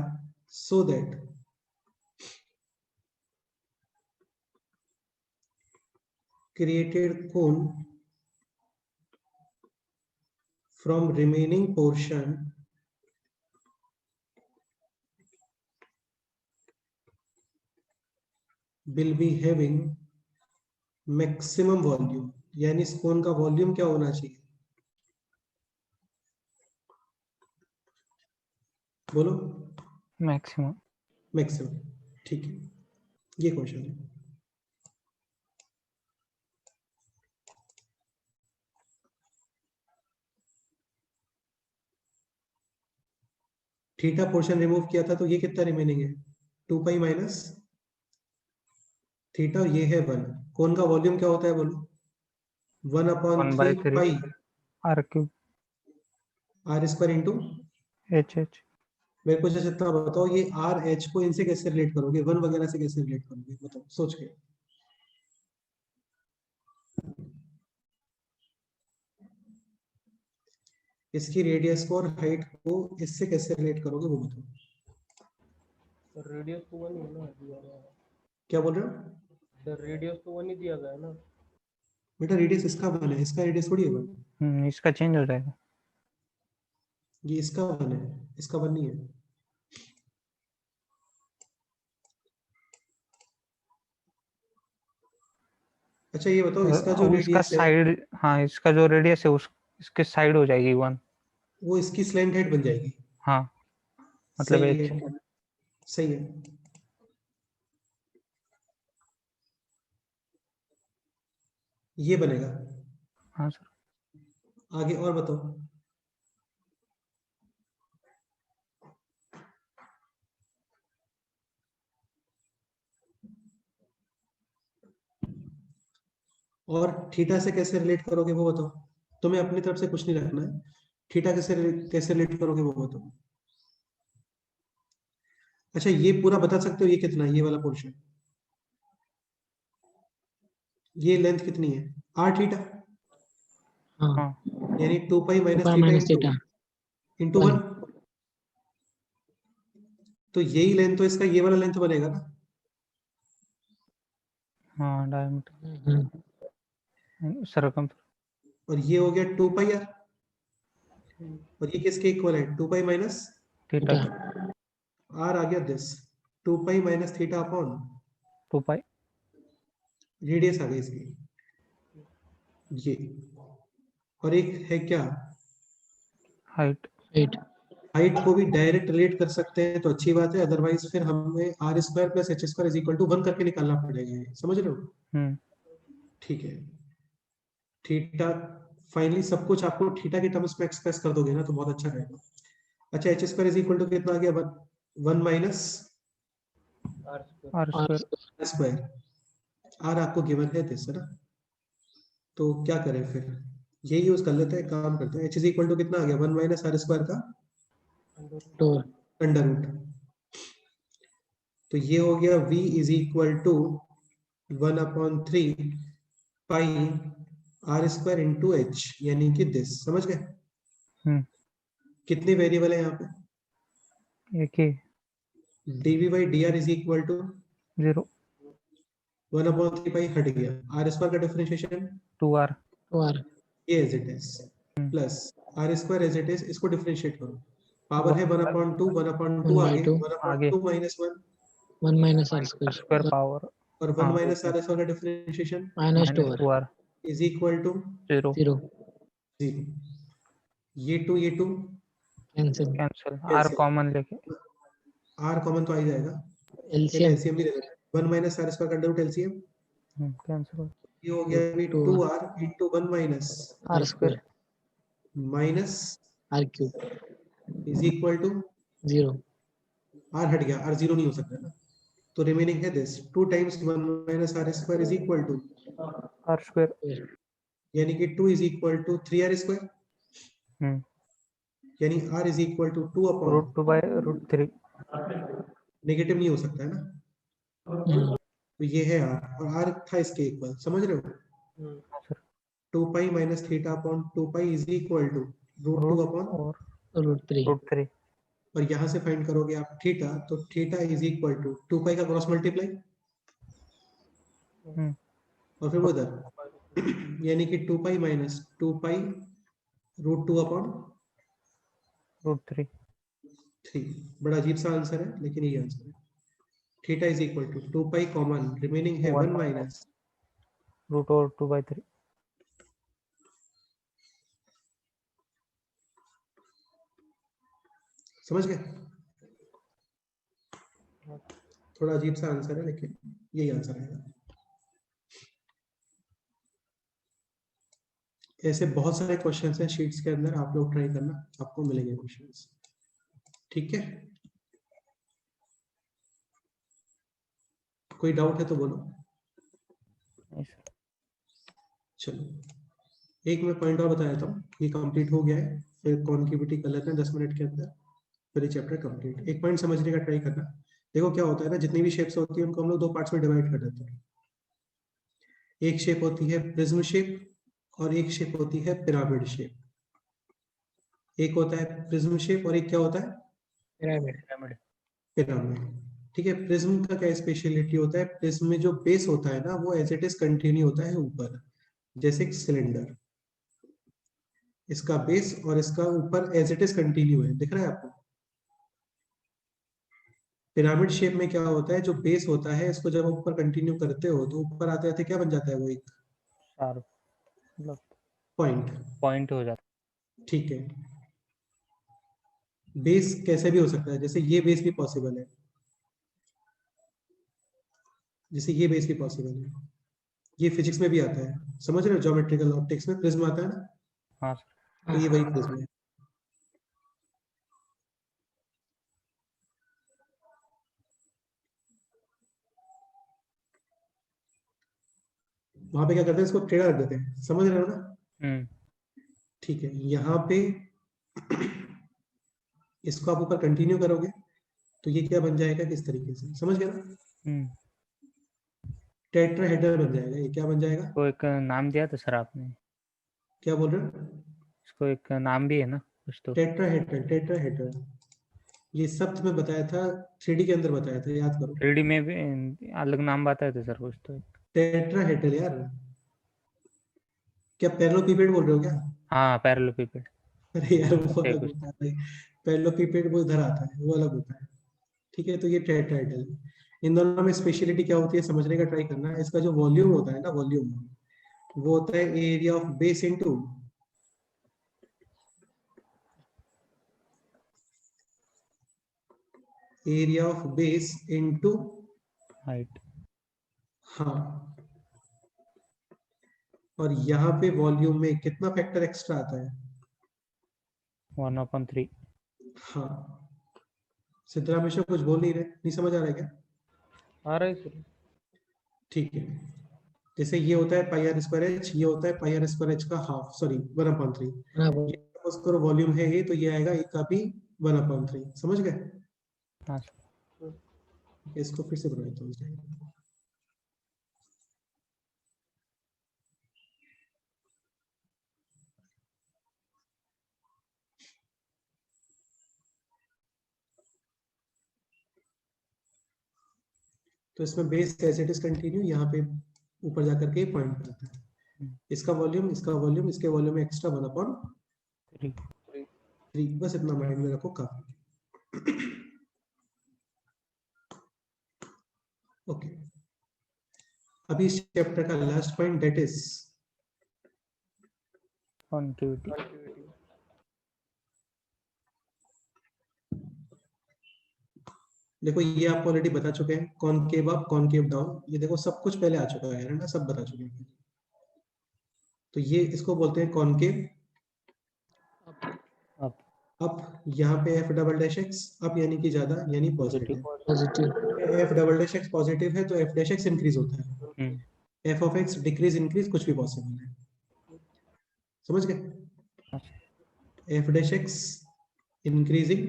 so that created cone from remaining portion will be having maximum volume, यानी इस कोन का वॉल्यूम क्या होना चाहिए? बोलो। मैक्सिमम। मैक्सिमम, ठीक है, ये क्वेश्चन है। थीटा पोर्शन रिमूव किया था तो ये कितना रिमेनिंग है? 2 पाई माइनस थीटा, ये है 1। कोन का वॉल्यूम क्या होता है बोलो? 1/3 pi r cube r square into h h. मेरे को जैसे इतना बताओ, ये आर एच को इनसे कैसे रिलेट करोगे? 1 वगैरह से कैसे रिलेट करोगे? बताओ सोच के। इसकी रेडियस को और हाइट को इससे कैसे रिलेट करोगे वो बताओ। रेडियस तो 1 है ना, दिया गया है। क्या बोल रहे हो? सर रेडियस तो 1 ही दिया गया है ना। बेटा रेडियस इसका 1 है, इसका रेडियस थोड़ी है 1। इसका चेंज हो जाएगा। ये इसका 1 है, इसका 1 नहीं है। अच्छा ये बताओ, इसका जो इसका रेडियस है साइड, हाँ इसका जो रेडियस है उस इसके साइड हो जाएगी 1। वो इसकी स्लैंट हेड बन जाएगी। हाँ मतलब सही एच। है, सही है। ये बनेगा। हाँ सर। आगे और बताओ। और थीटा से कैसे रिलेट करोगे वो बताओ। तुम्हें अपनी तरफ से कुछ नहीं रखना है। थीटा कैसे रिलेट करोगे वो बताओ। अच्छा ये पूरा बता सकते हो ये कितना है? ये वाला पोर्शन, ये लेंथ कितनी है? आर थीटा, हाँ यानी 2 pi minus pi theta minus theta into 1। तो यही लेंथ तो इसका ये वाला लेंथ बनेगा ना। हाँ डायमीटर सरकमफ्रेंस। और ये हो गया 2 पाई आर, और ये किसके इक्वल है? 2 पाई माइनस थीटा आर आ गया this 2 pi minus theta upon 2 pi radius आ गई इसकी ये। और एक है क्या? हाइट। हाइट को भी डायरेक्ट रिलेट कर सकते हैं तो अच्छी बात है, अदरवाइज फिर हमें r square plus h square is equal to 1 करके निकालना पड़ेगा। समझ रहे हो? ठीक है। थीटा फाइनली सब कुछ आपको थीटा के टर्म्स में एक्सप्रेस कर दोगे ना तो बहुत अच्छा रहेगा। अच्छा h square is equal to कितना आ गया? 1 माइनस आर स्क्वायर। आर आपको गिवन है दिस है ना, तो क्या करें फिर? यही यूज कर लेते हैं, काम करते हैं। एच इज इक्वल टू कितना आ गया? 1 माइनस आर स्क्वायर का अंडर रूट। तो ये हो गया v is equal to 1/3 pi r square into h, यानी कि दिस। समझ गए? कितनी वेरिएबल है यहाँ पे? एक ही dv by d r is equal to 0 1/3 pi हट गया, आर स्क्वायर का डिफरेंशिएशन 2r ये as it is plus r square as it is. इसको डिफरेंशिएट करो, पावर है 1/2 1/2 आगे 1/2 minus 1 minus r square power और 1 माइनस आर स्क्वायर का differentiation -2r is equal to 0 0 ये 2 कैंसिल r कॉमन लेके आर कॉमन तो आ ही जाएगा। एलसीएम भी ले लेते हैं। 1 माइनस आर स्क्वायर का अंडर रूट एलसीएम कैंसिल ये हो गया अभी 2r into 1 minus r square minus r cube is equal to 0 r हट गया, आर 0 नहीं हो सकता ना, तो रिमेनिंग है this 2 times 1 minus r square is equal to r square, यानी कि 2 is equal to 3r square, यानी r is equal to 2 upon √2/√3। Negative नहीं हो सकता है ना, तो ये है r और r था इसके इक्वल। समझ रहे हो? 2 pi minus theta upon 2 pi is equal to √2 upon √3 और यहाँ से फाइंड करोगे आप थीटा, तो theta is equal to 2 pi का क्रॉस मल्टीप्लाई और फिर वो इधर यानी कि 2 pi minus 2 pi root 2 upon √3 3। बड़ा अजीब सा आंसर है लेकिन ये आंसर है। Theta is equal to 2 pi common remaining है 1 माइनस √2/3। समझ गए? थोड़ा अजीब सा आंसर है लेकिन यही आंसर है। ऐसे बहुत सारे क्वेश्चंस हैं शीट्स के अंदर, आप लोग ट्राई करना, आपको मिलेंगे क्वेश्चंस। ठीक है, कोई डाउट है तो बोलो। चलो एक मैं पॉइंट और बता देता हूँ, ये कंप्लीट हो गया है, फिर कॉन्केविटी कर लेते हैं 10 मिनट के अंदर, फिर ये चैप्टर कंप्लीट। एक पॉइंट समझने का ट्राई करना। देखो क्या होता है ना, जितनी भी शेप्स होती है उनको हम लोग दो पार्ट्स में डिवाइड कर देते हैं। एक शेप होती है प्रिज्म शेप और एक शेप होती है पिरामिड शेप। एक होता है प्रिज्म शेप और एक क्या होता है पिरामिड। पिरामिड। ठीक है, प्रिज्म का क्या स्पेशलिटी होता है, प्रिज्म में जो बेस होता है ना वो एज इट इज कंटिन्यू होता है ऊपर, जैसे सिलेंडर। इसका बेस और इसका ऊपर एज इट इज कंटिन्यू है, दिख रहा है आपको। पिरामिड शेप में क्या होता है, जो बेस होता है इसको जब ऊपर कंटिन्यू करते हो तो ऊपर आते आते क्या बन जाता है, वो एक मतलब पॉइंट हो जाता ठीक है, बेस कैसे भी हो सकता है, जैसे ये बेस भी पॉसिबल है, जैसे ये बेस भी पॉसिबल है, ये फिजिक्स में भी आता है, समझ रहे हो, ज्योमेट्रिकल ऑप्टिक्स में प्रिज्म आता है ना, हाँ तो ये वही प्रिज्म है। वहां पे क्या करते हैं, इसको टेढ़ा रख देते हैं, समझ रहे हो ना। ठीक है, यहाँ पे इसको आप ऊपर कंटिन्यू करोगे तो ये क्या बन जाएगा, किस तरीके से, समझ गए ना, टेट्राहेड्रल बन जाएगा। ये क्या बन जाएगा, को एक नाम दिया था सर आपने, क्या बोल रहे हो, इसको एक नाम भी है ना कुछ तो। टेट्राहेड्रल, टेट्राहेड्रल ये सब तुम्हें बताया था, 3D के अंदर बताया था, याद करो। 3D में भी अलग नाम बताए थे सर कुछ तो। टेट्राहेड्रल यार, क्या पैरेललोपिपेड बोल रहे हो क्या? हाँ पैरेललोपिपेड। अरे यार वो है अलग कुछ। होता है, पैरेललोपिपेड वो इधर आता है, वो अलग होता है। ठीक है, तो ये टेट्राहेड्रल, इन दोनों में स्पेशलिटी क्या होती है समझने का ट्राई करना। इसका जो वॉल्यूम होता है ना, वॉल्यूम वो होता है area of base into area of base into height. हाँ, और यहाँ पे वॉल्यूम में कितना फैक्टर एक्स्ट्रा आता है, 1/3। हाँ। सिद्धरामेश्वर कुछ बोल नहीं रहे, नहीं समझ आ रहा है क्या? आ रहा है सर। ठीक है, जैसे ये होता है पाई आर स्क्वायर एच, ये होता है पाई आर स्क्वायर एच का हाफ, सॉरी 1/3। ये सपोज करो वॉल्यूम है ये, तो ये आएगा एक का भी 1/3, समझ गए। हाँ इसको फिर से बना देता हूँ। तो इसमें base as it is continue, यहाँ पे ऊपर जाकर के पॉइंट पे आता है। इसका वॉल्यूम, इसका वॉल्यूम, इसके वॉल्यूम में एक्स्ट्रा 1/3, बस इतना माइंड में रखो काफी। ओके, अभी इस चैप्टर का last point that is concavity. देखो ये आपको ऑलरेडी बता चुके हैं, कॉनकेव अप कॉनकेव डाउन, ये देखो सब कुछ पहले आ चुका है ना, सब बता चुके हैं। तो ये इसको बोलते हैं कॉनकेव अप, यहाँ पे F double dash x up यानी कि ज्यादा, यानी positive. F double dash x positive है तो एफ डैश एक्स इंक्रीज होता है, F of x decrease increase कुछ भी पॉसिबल है, समझ गए। F dash x increasing,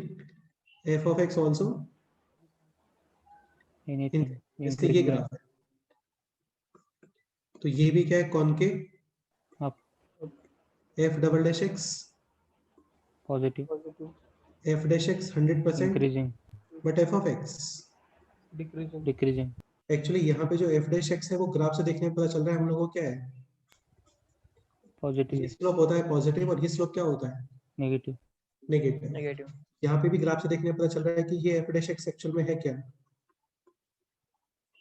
F of x also, इससे ये ग्राफ है। तो ये भी क्या है, concave, F double dash x positive, f dash x 100%, increasing but f of x decreasing decreasing actually यहाँ पे जो f dash x है वो ग्राफ से देखने में पता चल रहा है हम लोगों को क्या है, पॉजिटिव ये स्लोप होता है पॉजिटिव और ये स्लोप क्या होता है नेगेटिव नेगेटिव। नेगेटिव यहाँ पे भी ग्राफ से देखने में पता चल रहा है कि ये f dash x एक्चुअल में है क्या,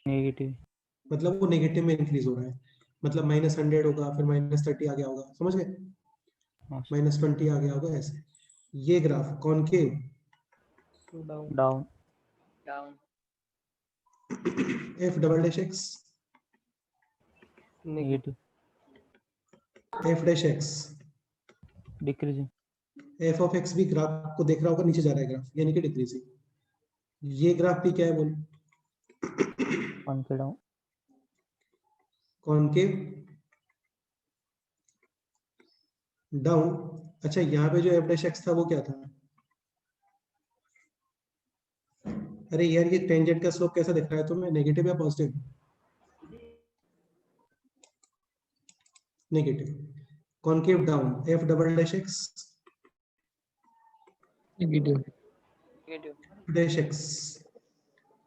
नेगेटिव मतलब वो नेगेटिव में इंक्रीज हो रहा है, मतलब -100 होगा फिर -30 आ गया होगा, समझ गए, हाँ -20 आ गया होगा ऐसे। ये graph concave down down down f double dash x negative negative f dash x decreasing f of x भी ग्राफ को देख रहा होगा, नीचे जा रहा है ग्राफ यानी कि डिक्रीजिंग। ये ग्राफ भी क्या है बोलो, वन के डाउन कॉनकेव डाउन। अच्छा यहाँ पे जो f dash x था वो क्या था, अरे यार ये टेंजेंट का स्लोप कैसा दिख रहा है तुम्हें, नेगेटिव या positive, negative. Concave down f double dash x negative negative dash x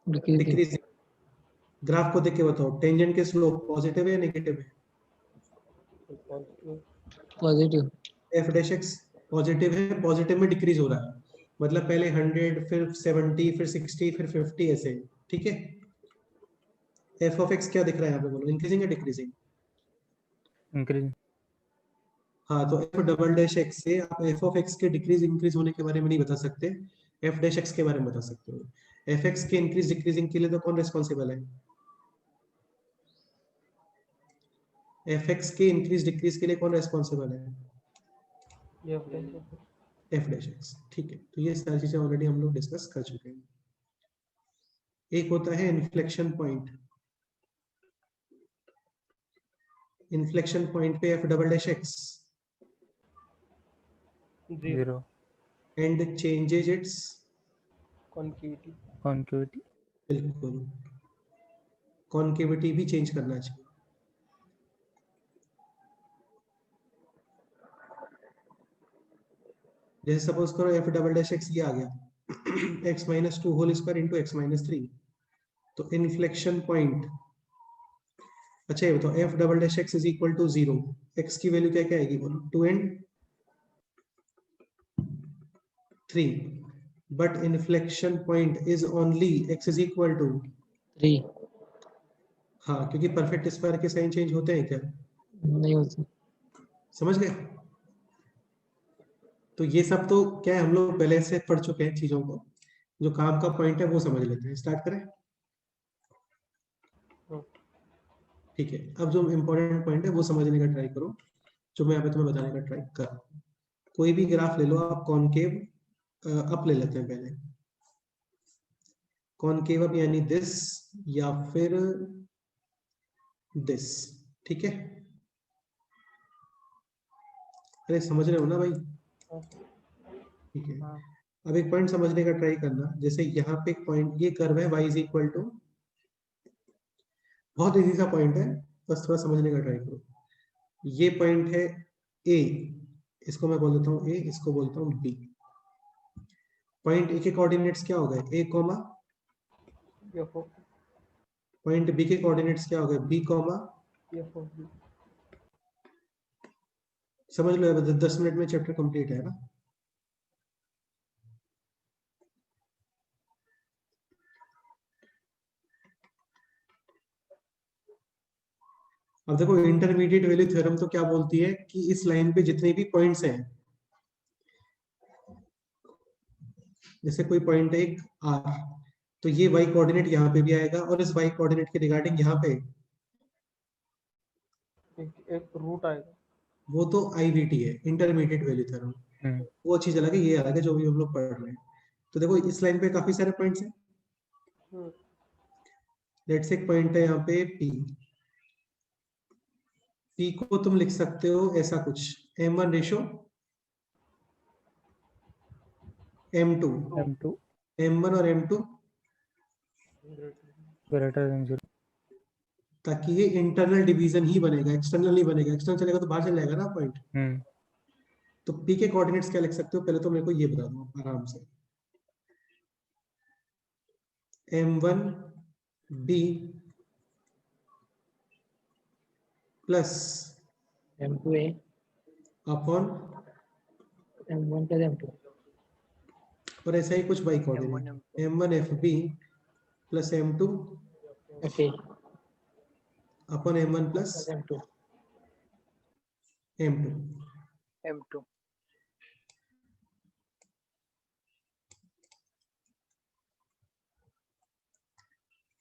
decreasing decreasing. Graph को देख के बताओ टेंजेंट के स्लोप पॉजिटिव है या नेगेटिव है, positive positive f dash x positive है, पॉजिटिव में डिक्रीज हो रहा है, मतलब पहले 100 फिर 70 फिर 60 फिर 50 ऐसे, ठीक है। f of x क्या दिख रहा है यहाँ पे बोलो, इंक्रीजिंग या डिक्रीजिंग, इंक्रीजिंग हाँ तो f डबल डैश x से आप f of x के डिक्रीज इंक्रीज होने के बारे में नहीं बता सकते, f डैश x के बारे में बता सकते हो। fx के इंक्रीज डिक्रीजिंग के लिए तो कौन रिस्पॉन्सिबल है, fx के इंक्रीज डिक्रीज के लिए कौन रिस्पॉन्सिबल है, ये f डैश x, ठीक है। तो ये सारी चीजें ऑलरेडी हम लोग डिस्कस कर चुके हैं। एक होता है इन्फ्लेक्शन पॉइंट, इन्फ्लेक्शन पॉइंट पे f double dash x zero and changes it's, concavity concavity बिल्कुल कॉन्केविटी भी चेंज करना चाहिए। जैसे सपोज करो f डबल डैश x ये आ गया x minus 2 whole square into x minus 3, तो इन्फ्लेक्शन पॉइंट, अच्छा ये बताओ f double dash x is equal to 0, x की वैल्यू क्या क्या आएगी बोलो, 2 and 3, but inflection point is only x is equal to 3 हाँ, क्योंकि परफेक्ट स्क्वायर के साइन चेंज होते हैं क्या, नहीं होती समझ गए। तो ये सब तो क्या है हम लोग पहले से पढ़ चुके हैं चीजों को, जो काम का पॉइंट है वो समझ लेते हैं। स्टार्ट करें, ठीक है। अब जो इम्पोर्टेंट पॉइंट है वो समझने का ट्राई करो, जो मैं यहाँ पे तुम्हें बताने का ट्राई कर रहा हूँ। कोई भी ग्राफ ले लो आप, कॉनकेव अप ले लेते हैं पहले, कॉनकेव अप यानी दिस या फिर दिस, ठीक है। अरे समझ रहे हो ना भाई, ठीक है। अब एक पॉइंट समझने का ट्राई करना, जैसे यहाँ पे एक पॉइंट, ये कर्व है y इज इक्वल टू, बहुत इजी सा पॉइंट है, बस थोड़ा समझने का ट्राई करो। ये पॉइंट है a, इसको मैं बोल देता हूँ a, इसको बोलता हूँ b। पॉइंट a के कोऑर्डिनेट्स क्या हो गए, a कॉमा, पॉइंट b के कोऑर्डिनेट्स क्या हो गए, b कॉमा, समझ लो 10 मिनट में चैप्टर कंप्लीट है ना। अब देखो इंटरमीडिएट वैल्यू थ्योरम तो क्या बोलती है कि इस लाइन पे जितने भी पॉइंट्स हैं, जैसे कोई पॉइंट है एक r, तो ये y कोऑर्डिनेट यहाँ पे भी आएगा और इस y कोऑर्डिनेट के रिगार्डिंग यहाँ पे एक रूट आएगा, वो तो IVT है, इंटरमीडिएट वैल्यू थ्योरम, वो अच्छी चला के ये अलग है जो भी हम लोग पढ़ रहे हैं। तो देखो इस लाइन पे काफी सारे पॉइंट्स हैं, लेट्स से एक पॉइंट है यहाँ पे P को तुम लिख सकते हो ऐसा कुछ, m1 रेशो m2, m1 और m2 ग्रेटर देन 0, ताकि ये इंटरनल डिवीजन ही बनेगा, एक्सटर्नल नहीं बनेगा, एक्सटर्नल चलेगा तो बाहर चले जाएगा ना पॉइंट। तो P के कोऑर्डिनेट्स क्या लिख सकते हो, पहले तो मेरे को ये बता दो आराम से। M1B plus M2A upon M1 plus M2 और ऐसा ही कुछ by coordinate M1FB plus M2 FA upon M1 plus plus M2 M2। M2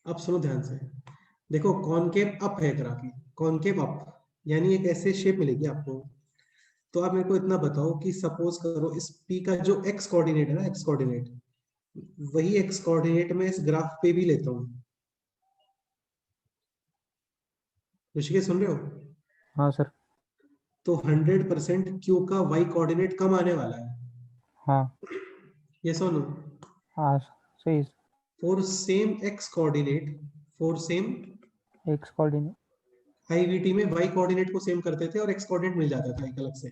अब सुनो ध्यान से, देखो कॉनकेव अप है ग्राफ में, कॉनकेव अप यानी एक ऐसे शेप मिलेगी आपको। तो आप मेरे को इतना बताओ कि सपोज करो इस P का जो x कोऑर्डिनेट है ना, x कोऑर्डिनेट, वही x कोऑर्डिनेट में इस ग्राफ पे भी लेता हूँ। ऋषिकेश सुन रहे हो? हाँ सर। तो 100% Q का y कोऑर्डिनेट कम आने वाला है। हाँ ये सुनो, हाँ सही। For same x coordinate, for same x coordinate IVT में y कोऑर्डिनेट को सेम करते थे और x कोऑर्डिनेट मिल जाता था एक अलग से।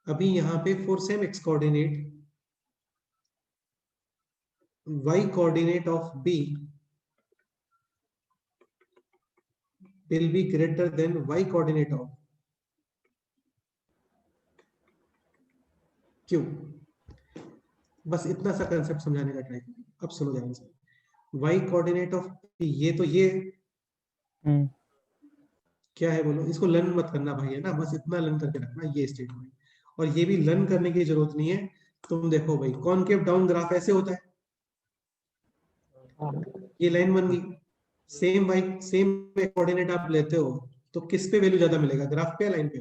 अभी यहाँ पे for same x coordinate y coordinate of B will be greater than y coordinate of Q। बस इतना सा कंसेप्ट समझाने का ट्राई करें। अब सुनो ध्यान से, y कोऑर्डिनेट ऑफ P, ये तो ये क्या है बोलो, इसको लर्न मत करना भाई, है ना, बस इतना लर्न करके रखना ये स्टेटमेंट। और ये भी लर्न करने की जरूरत नहीं है। तुम देखो भाई, कॉनकेव डाउन ग्राफ ऐसे होता है, ये लाइन बन गई, सेम कोऑर्डिनेट आप लेते हो तो किस पे वैल्यू ज्यादा मिलेगा, ग्राफ पे या लाइन पे?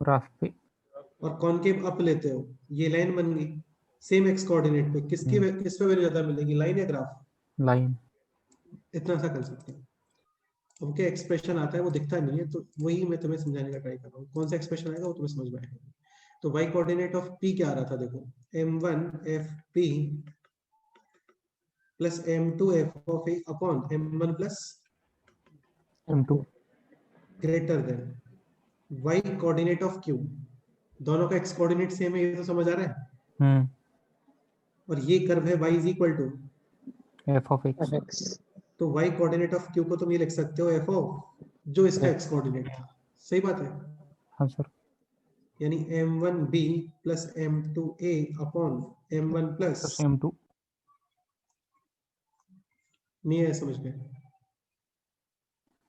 ग्राफ पे। और कॉनकेव अप लेते हो, ये लाइन बन गई, सेम x कोऑर्डिनेट पे किस पे वैल्यू ज्यादा मिलेगी, लाइन या ग्राफ? लाइन। इतना सा कर सकते हैं। ओके, एक्सप्रेशन आता है वो दिखता नहीं है, तो वही मैं तुम्हें समझाने का ट्राई कर रहा हूँ। कौन सा एक्सप्रेशन आएगा वो तुम्हें समझ में आएगा। तो y कोऑर्डिनेट ऑफ p क्या आ रहा था, देखो M1FP plus M2F of A upon M1 plus M2 greater than y coordinate of Q। दोनों का x कोऑर्डिनेट सेम है, ये तो समझ आ रहा है। और ये कर्व है y is equal to f of x। तो y कोऑर्डिनेट ऑफ Q को तुम ये लिख सकते हो f ऑफ जो इसका x कोऑर्डिनेट था। सही बात है? हाँ सर। यानी M1B plus M2A upon M1 plus M2। नहीं है समझ में?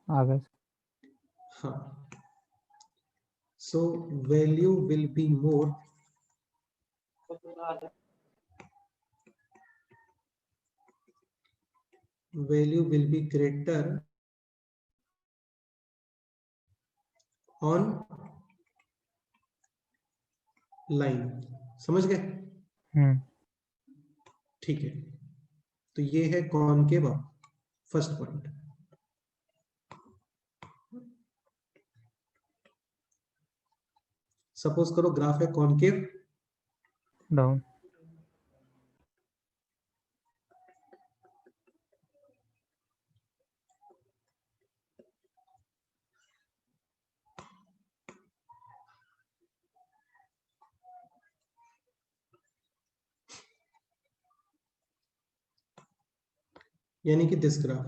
आ गए। हाँ, so value will be more greater on line। समझ गए? ठीक है, तो ये है कॉनकेव फर्स्ट पॉइंट। सपोज करो ग्राफ है कॉनकेव डाउन। यानी कि दिस ग्राफ,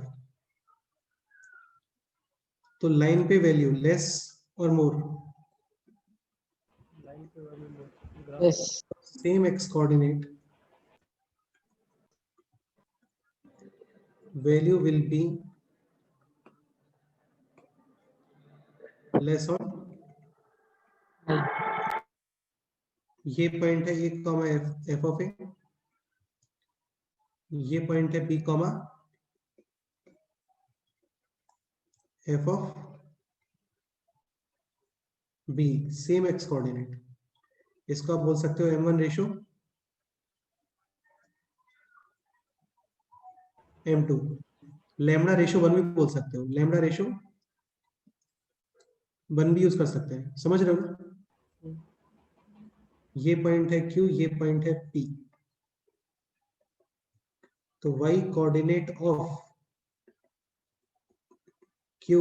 तो लाइन पे वैल्यू लेस और मोर, लाइन पे value yes same x coordinate, value will be less on, ये पॉइंट है a comma f of a, ये पॉइंट है b comma f of b, same x coordinate. इसको आप बोल सकते हो m1 ratio m2, lambda ratio 1 भी बोल सकते हो, लैम्डा रेशो 1 भी यूज कर सकते हैं। समझ रहे हो ना? ये पॉइंट है q, ये पॉइंट है p, तो y coordinate of q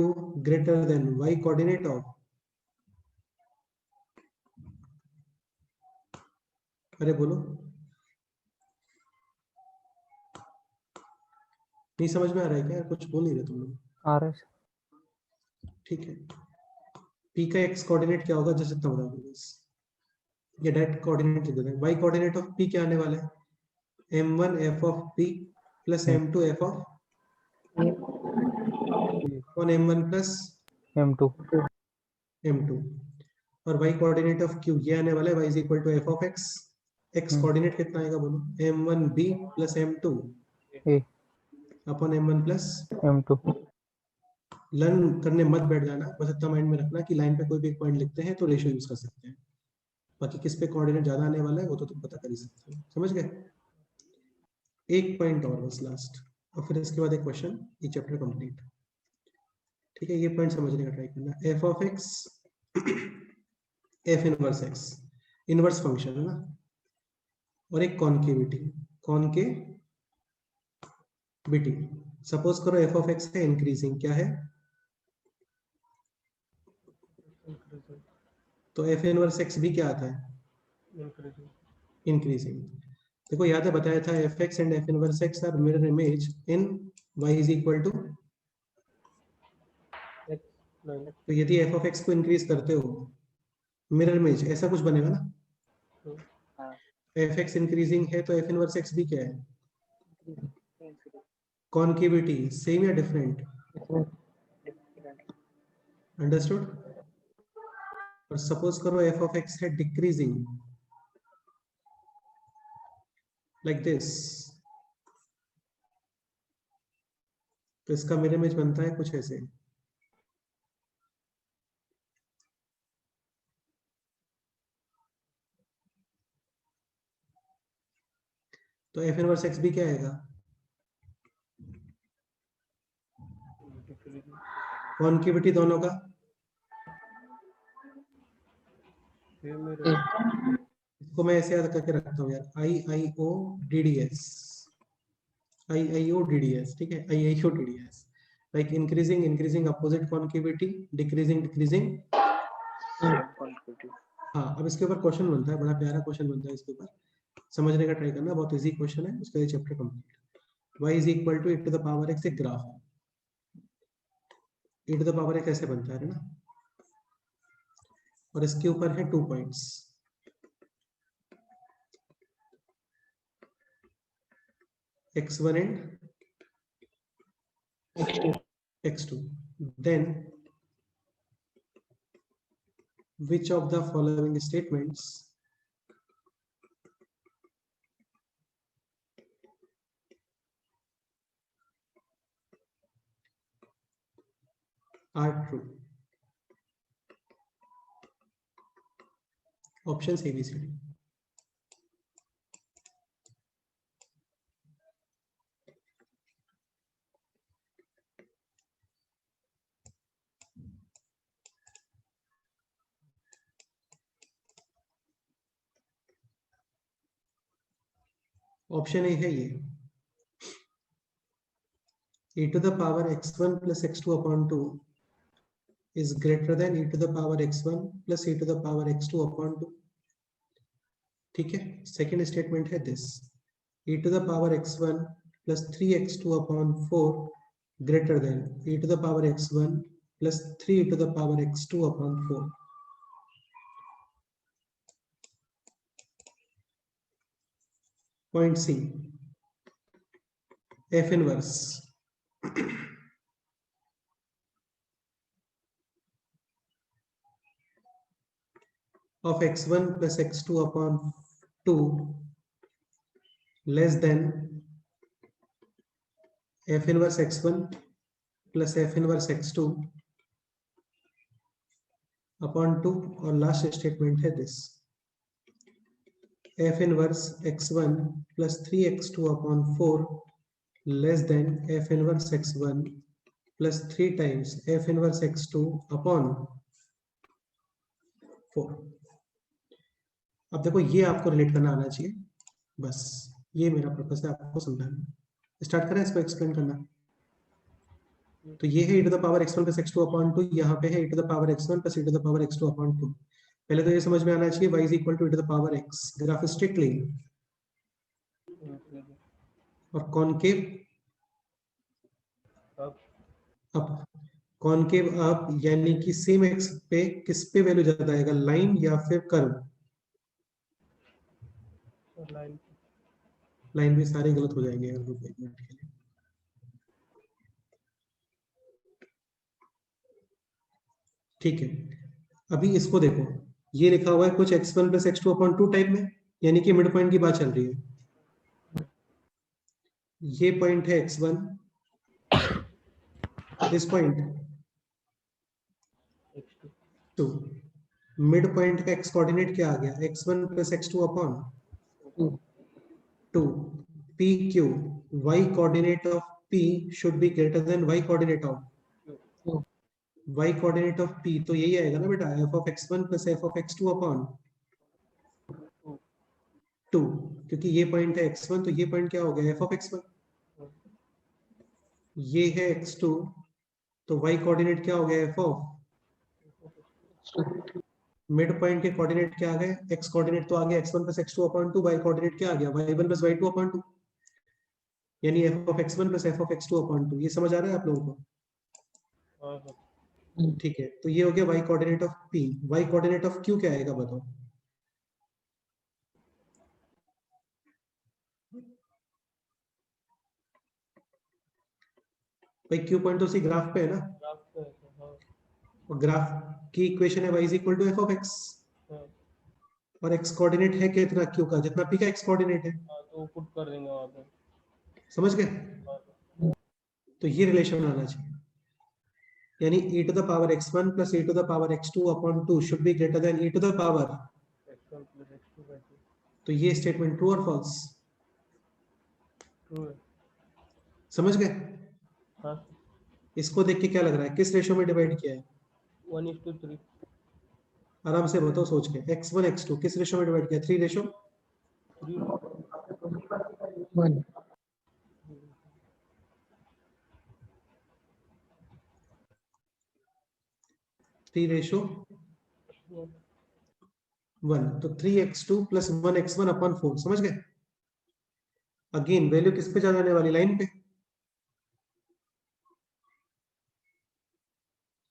greater than y coordinate of अरे बोलो, नहीं समझ में आ रहा है क्या? कुछ बोल नहीं रहे तुम लोग? आ रहा है। ठीक है, p का x कोऑर्डिनेट क्या होगा जैसे इतना बता दो बस, ये डायरेक्ट कोऑर्डिनेट लिख देते हैं। y कोऑर्डिनेट ऑफ p क्या आने वाला है? m1 f of p plus m2 f of on m1 plus m2 m2, और y कोऑर्डिनेट ऑफ q ये आने वाला है y is equal to f of x। x coordinate कितना आएगा बोलो? m1b plus m2 a upon m1 plus. m2 learn करने मत बैठ जाना, बस इतना माइंड में रखना कि लाइन पे कोई भी एक पॉइंट लिखते हैं तो रेशियो यूज कर सकते हैं, बाकी किस पे कोऑर्डिनेट ज्यादा आने वाला है वो तो तुम पता कर ही सकते हो। समझ गए? एक पॉइंट और बस लास्ट, और फिर इसके बाद एक क्वेश्चन, ये चैप्टर कंप्लीट। ठीक है, ये पॉइंट समझने का ट्राई करना। f of x f inverse x, inverse function है ना, और एक कॉनकेविटी, कॉनकेविटी। सपोज करो f ऑफ x है इंक्रीजिंग, क्या है? तो f इनवर्स x भी क्या आता है? इंक्रीजिंग। देखो याद है बताया था fx and f inverse x are mirror image in y is equal to. तो यदि f ऑफ x को इंक्रीज करते हो मिरर इमेज ऐसा कुछ बनेगा ना। fx इंक्रीजिंग है तो f इनवर्स x भी क्या है? कॉनकेविटी। सेम या डिफरेंट? अंडरस्टूड? और सपोज करो f ऑफ x है डिक्रीजिंग लाइक दिस, तो इसका मिरर इमेज बनता है कुछ ऐसे। तो f इनवर्स x भी क्या आएगा? कॉनकेविटी दोनों का। इसको मैं ऐसे याद करके रखता हूँ यार, IIO DDS, IIO DDS, ठीक है, IIO DDS, like increasing increasing opposite कॉनकेविटी, decreasing decreasing. हाँ, अब इसके ऊपर क्वेश्चन बनता है, बड़ा प्यारा क्वेश्चन बनता है, इसके ऊपर समझने का ट्राई करना, बहुत इजी क्वेश्चन है। उसका ये chapter complete. y is equal to e to the power x, एक ग्राफ है, e to the power x ऐसे बनता है ना, और इसके ऊपर है 2 points, x1 and x2। then which of the following statements are true? Options A, B, C, D. Option A है ये, e to the power x1 plus x2 upon 2 is greater than e to the power x1 plus e to the power x2 upon 2। ठीक है, second statement है this, e to the power x1 plus 3x2 upon 4 greater than e to the power x1 plus 3 e to the power x2 upon 4। Point C, f inverse of x1 plus x2 upon 2 less than f inverse x1 plus f inverse x2 upon 2। और last statement है this, f inverse x1 plus 3x2 upon 4 less than f inverse x1 plus 3 times f inverse x2 upon 4। अब देखो ये आपको relate करना आना चाहिए, बस ये मेरा पर्पस है आपको समझाना। स्टार्ट करें इसको एक्सप्लेन करना। तो ये है e to the power x1 plus x2 upon 2, यहाँ पे है e to the power x1 plus e to the power x2 upon 2। पहले तो ये समझ में आना चाहिए y is equal to e to the power x graph strictly और कॉनकेव अप। कॉनकेव अप यानी कि सेम एक्स पे किस पे वैल्यू ज्यादा आएगा, लाइन या फिर कर्व? लाइन लाइन भी सारे गलत हो जाएंगे अगर रुको एक मिनट के लिए। ठीक है, अभी इसको देखो, ये लिखा हुआ है कुछ x1 plus x2 upon 2 type में, यानी कि मिड पॉइंट की बात चल रही है। ये पॉइंट है x1, this point x2 2, mid point का x कोऑर्डिनेट क्या आ गया, x1 plus x2 upon 2 pq, y coordinate of p should be greater than y coordinate of y coordinate of p, तो यही आएगा ना बेटा, f of x1 plus f of x2 upon 2, क्योंकि ये पॉइंट है x1 तो ये पॉइंट क्या हो गया, f of x1, ये है x2 तो y कोऑर्डिनेट क्या हो गया, f of, मिड पॉइंट के कोऑर्डिनेट क्या आ गए, x कोऑर्डिनेट तो आ गया x1 plus x2 upon 2, y coordinate क्या आ गया, y1 प्लस y2 अपॉन 2, यानी f of x1 plus f of x2 upon 2। ये समझ आ रहा है आप लोगों को? ठीक है, तो ये हो गया y coordinate of p, y coordinate of q क्या आएगा बताओ? भाई q पॉइंट तो उसी ग्राफ पे है ना, ग्राफ पे है तो, हाँ और ग्राफ की इक्वेशन है y is equal to f of x, हाँ और x कोऑर्डिनेट है कितना q का, जितना p का x कोऑर्डिनेट है, हाँ, तो पुट कर देंगे वहाँ पे। समझ गए? हाँ, तो ये रिलेशन आना चाहिए, यानी e to the power x1 plus e to the power x2 upon 2 should be greater than e to the power, x1 plus x2 by 2 तो ये स्टेटमेंट ट्रू और फॉल्स, ट्रू है। समझ गए? हाँ इसको देख के क्या लग रहा है, किस रेशो में डिवाइड किया है? 1:3 आराम से बताओ सोच के, x1 x2 किस रेशो में डिवाइड किया, 3 रेशो 1 3 रेशो 1, तो 3x2 प्लस 1x1 अपॉन 4, समझ गए? अगेन वैल्यू किस पे ज्यादा आने वाली, लाइन पे,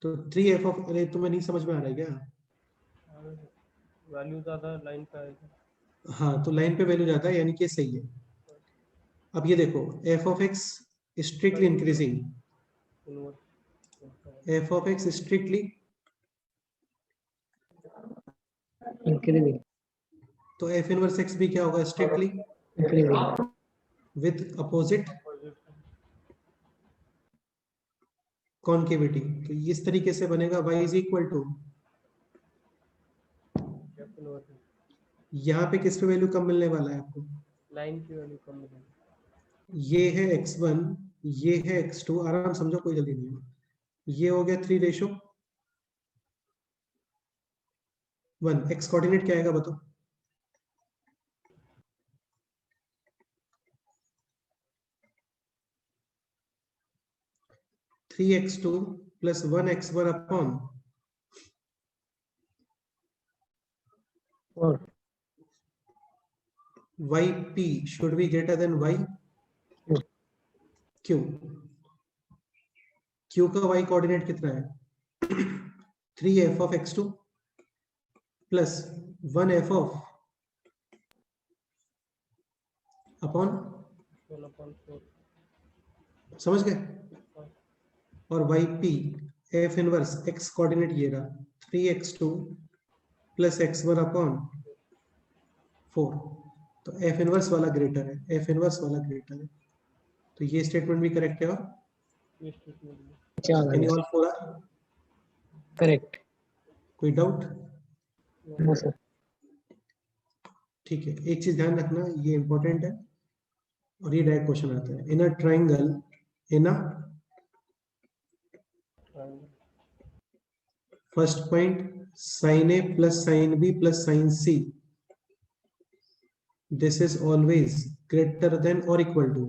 तो 3f ऑफ, अरे तुम्हें नहीं समझ में आ रहा है क्या? वैल्यू ज्यादा लाइन पे आएगा। हाँ, तो लाइन पे वैल्यू ज्यादा है, यानी कि सही है। अब ये देखो f of x strictly increasing, f of x strictly, increasing तो f इनवर्स x भी क्या होगा, strictly increasing with opposite concavity, तो इस तरीके से बनेगा y इज इक्वल टू, यहाँ पे किस पे वैल्यू कम मिलने वाला है आपको, लाइन की वैल्यू कम मिलेगी। ये है x1, ये है x2, आराम समझो कोई जल्दी नहीं है, ये हो गया 3 रेशो 1, x कोऑर्डिनेट क्या आएगा बताओ, three x2 plus 1x1 upon 4 yp should be greater than yq, q का y कोऑर्डिनेट कितना है 3f of x2 plus 1f of upon, 1/4 समझ गए? और yp f inverse x coordinate ये रहा 3x2 प्लस x1 अपॉन 4, तो f इनवर्स वाला ग्रेटर है, f इनवर्स वाला ग्रेटर है, तो ये स्टेटमेंट भी करेक्ट है। और ये statement any all four correct कोई डाउट? no sir ठीक है, एक चीज ध्यान रखना, ये इंपॉर्टेंट है और ये डायरेक्ट क्वेश्चन आता है, in a triangle, in a first point sin a plus sin b plus sin c, this is always greater than or equal to,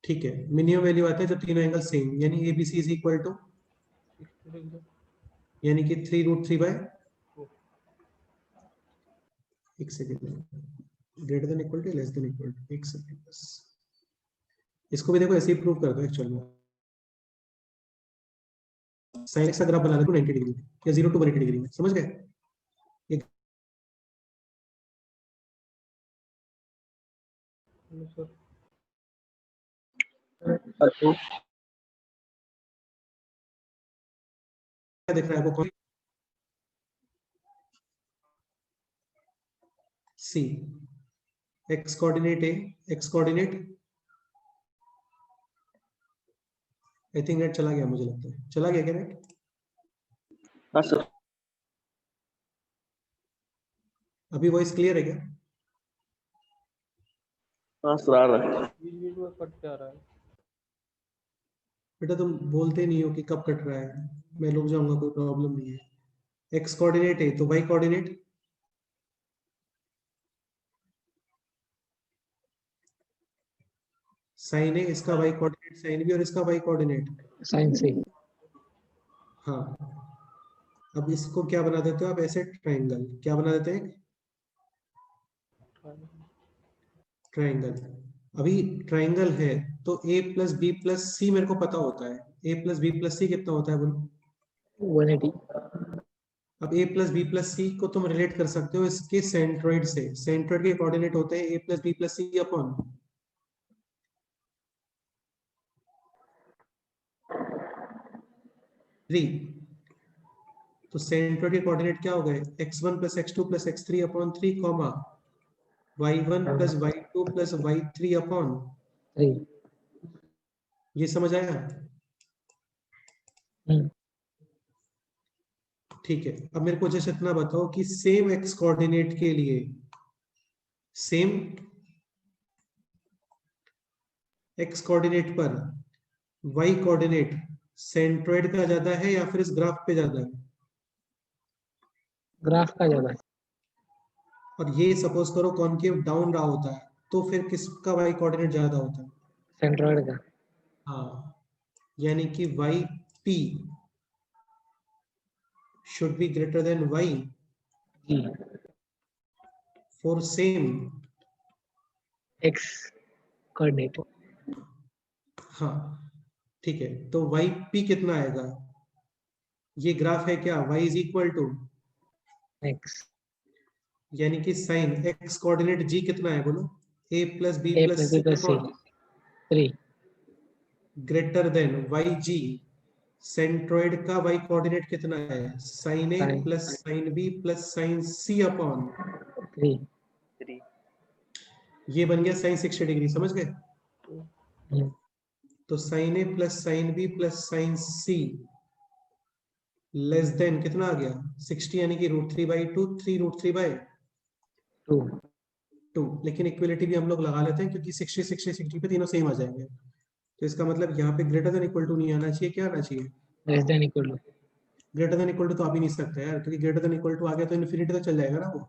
ठीक है, मिनिमम वैल्यू आता है जब तीनों एंगल सेम, यानी abc is equal to यानी कि 3√3 एक second, greater than equal to less than equal to, एक सेकेंड बस। इसको भी देखो ऐसे ही प्रूव कर दो एक्चुअल में। साइन एक्स का ग्राफ बना देखो 90 डिग्री या 0 to 180 डिग्री में, समझ गए? सर क्या दिख रहा है आपको? See x coordinate a, x coordinate I think net चला गया, मुझे लगता है चला गया क्या नेट? हाँ सर। अभी वॉइस क्लियर है क्या? हाँ सर आ रहा है। बीच में कट क्या रहा है? बेटा तुम बोलते नहीं हो कि कब कट रहा है, मैं रुक जाऊंगा, कोई प्रॉब्लम नहीं है। एक्स कोऑर्डिनेट है तो वाई कोऑर्डिनेट साइन है, इसका वाई कोऑर्डिनेट साइन भी और इसका वाई कोऑर्डिनेट साइन से। हाँ। अब इसको क्या बना देते हो आप? ऐसे ट्राइंगल क्या बना देते हैं? ट्राइंगल। अभी ट्राइंगल है तो a प्लस बी प्लस सी मेरे को पता होता है। a प्लस बी प्लस सी कितना होता है बोलो? 180। अब a प्लस बी प्लस सी को तुम रिलेट कर सकते हो इसके सेंट्रोइड से। सेंट्रोइड के कोऑर्डिनेट होते हैं a plus B plus C upon 3। तो सेंट्रोइड के कोऑर्डिनेट क्या हो गए? x1 plus x2 plus x3 upon 3 comma y1 plus y2 plus y3 upon 3। ये समझ आया? ठीक है। अब मेरे को जस्ट इतना बताओ कि सेम x कोऑर्डिनेट के लिए सेम x कोऑर्डिनेट पर y कोऑर्डिनेट सेंट्रोइड का ज्यादा है या फिर इस ग्राफ पे ज्यादा है? ग्राफ का ज्यादा है। और ये सपोज करो कॉनकेव डाउन रहा होता है तो फिर किसका y कोऑर्डिनेट ज्यादा होता है? सेंट्रॉइड का। हाँ, यानी कि Y P should be greater than y G. for same X coordinate. हाँ ठीक है। तो वाई पी कितना आएगा? ये ग्राफ है क्या? y is equal to X. यानी कि साइन x कोऑर्डिनेट g कितना है बोलो? a plus b a plus plus B plus c 3। Greater than y g. Centroid का y कोऑर्डिनेट कितना है? Sine a Sin. Plus sine b plus sine c upon 3। ये बन गया साइन 60 डिग्री, समझ गए? तो sine a plus sine b plus sine c less than कितना आ गया? 60 यानी कि √3/2 3√3/2। 2। लेकिन इक्वलिटी भी हम लोग लगा लेते हैं क्योंकि 60 60 60 पे तीनों सेम आ जाएंगे। तो इसका मतलब यहाँ पे ग्रेटर देन इक्वल टू नहीं आना चाहिए, क्या आना चाहिए? Less than equal to. Greater than equal to तो आ भी नहीं सकता यार, क्योंकि ग्रेटर देन इक्वल टू आ गया तो इन्फिनिटी तक चल जाएगा ना वो।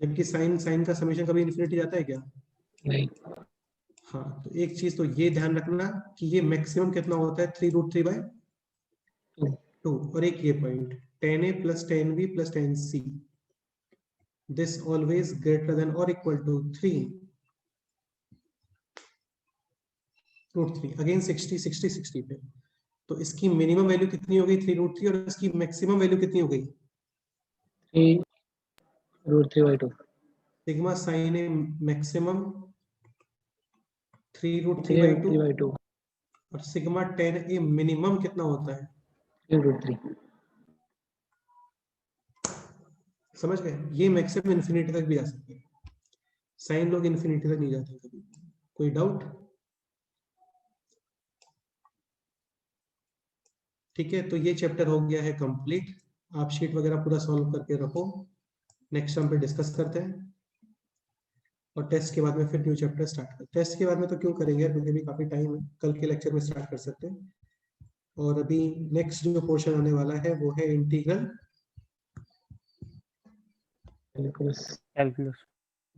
जबकि साइन का समेशन कभी इन्फिनिटी जाता है क्या? नहीं। हाँ, तो एक चीज तो ये ध्यान रखना कि ये मैक्सिमम कितना होता है? 3√3/2। और एक ये point tan a plus tan b plus tan c this always greater than और इक्वल टू 3√3। अगेन 60 60 60 पे। तो इसकी मिनिमम वैल्यू कितनी हो गई? 3√3। और इसकी मैक्सिमम वैल्यू कितनी हो गई? 3√3/2। सिग्मा साइन ए मैक्सिमम 3√3/2 3/2। और सिग्मा tan ए मिनिमम कितना होता है? 3√3। समझ गए? ये मैक्सिमम इन्फिनिटी तक भी जा सकते हैं। साइन लोग इन्फिनिटी तक नहीं जाते कभी। कोई डाउट? ठीक है, तो ये चैप्टर हो गया है कंप्लीट। आप शीट वगैरह पूरा सॉल्व करके रखो, नेक्स्ट टाइम पे डिस्कस करते हैं। और टेस्ट के बाद में फिर न्यू चैप्टर स्टार्ट करते हैं। टेस्ट के बाद में तो क्यों करेंगे, क्योंकि अभी काफी टाइम है, कल के लेक्चर में स्टार्ट कर सकते हैं। और अभी नेक्स्ट जो पोर्शन आने वाला है वो है इंटीग्रल कैलकुलस। कैलकुलस।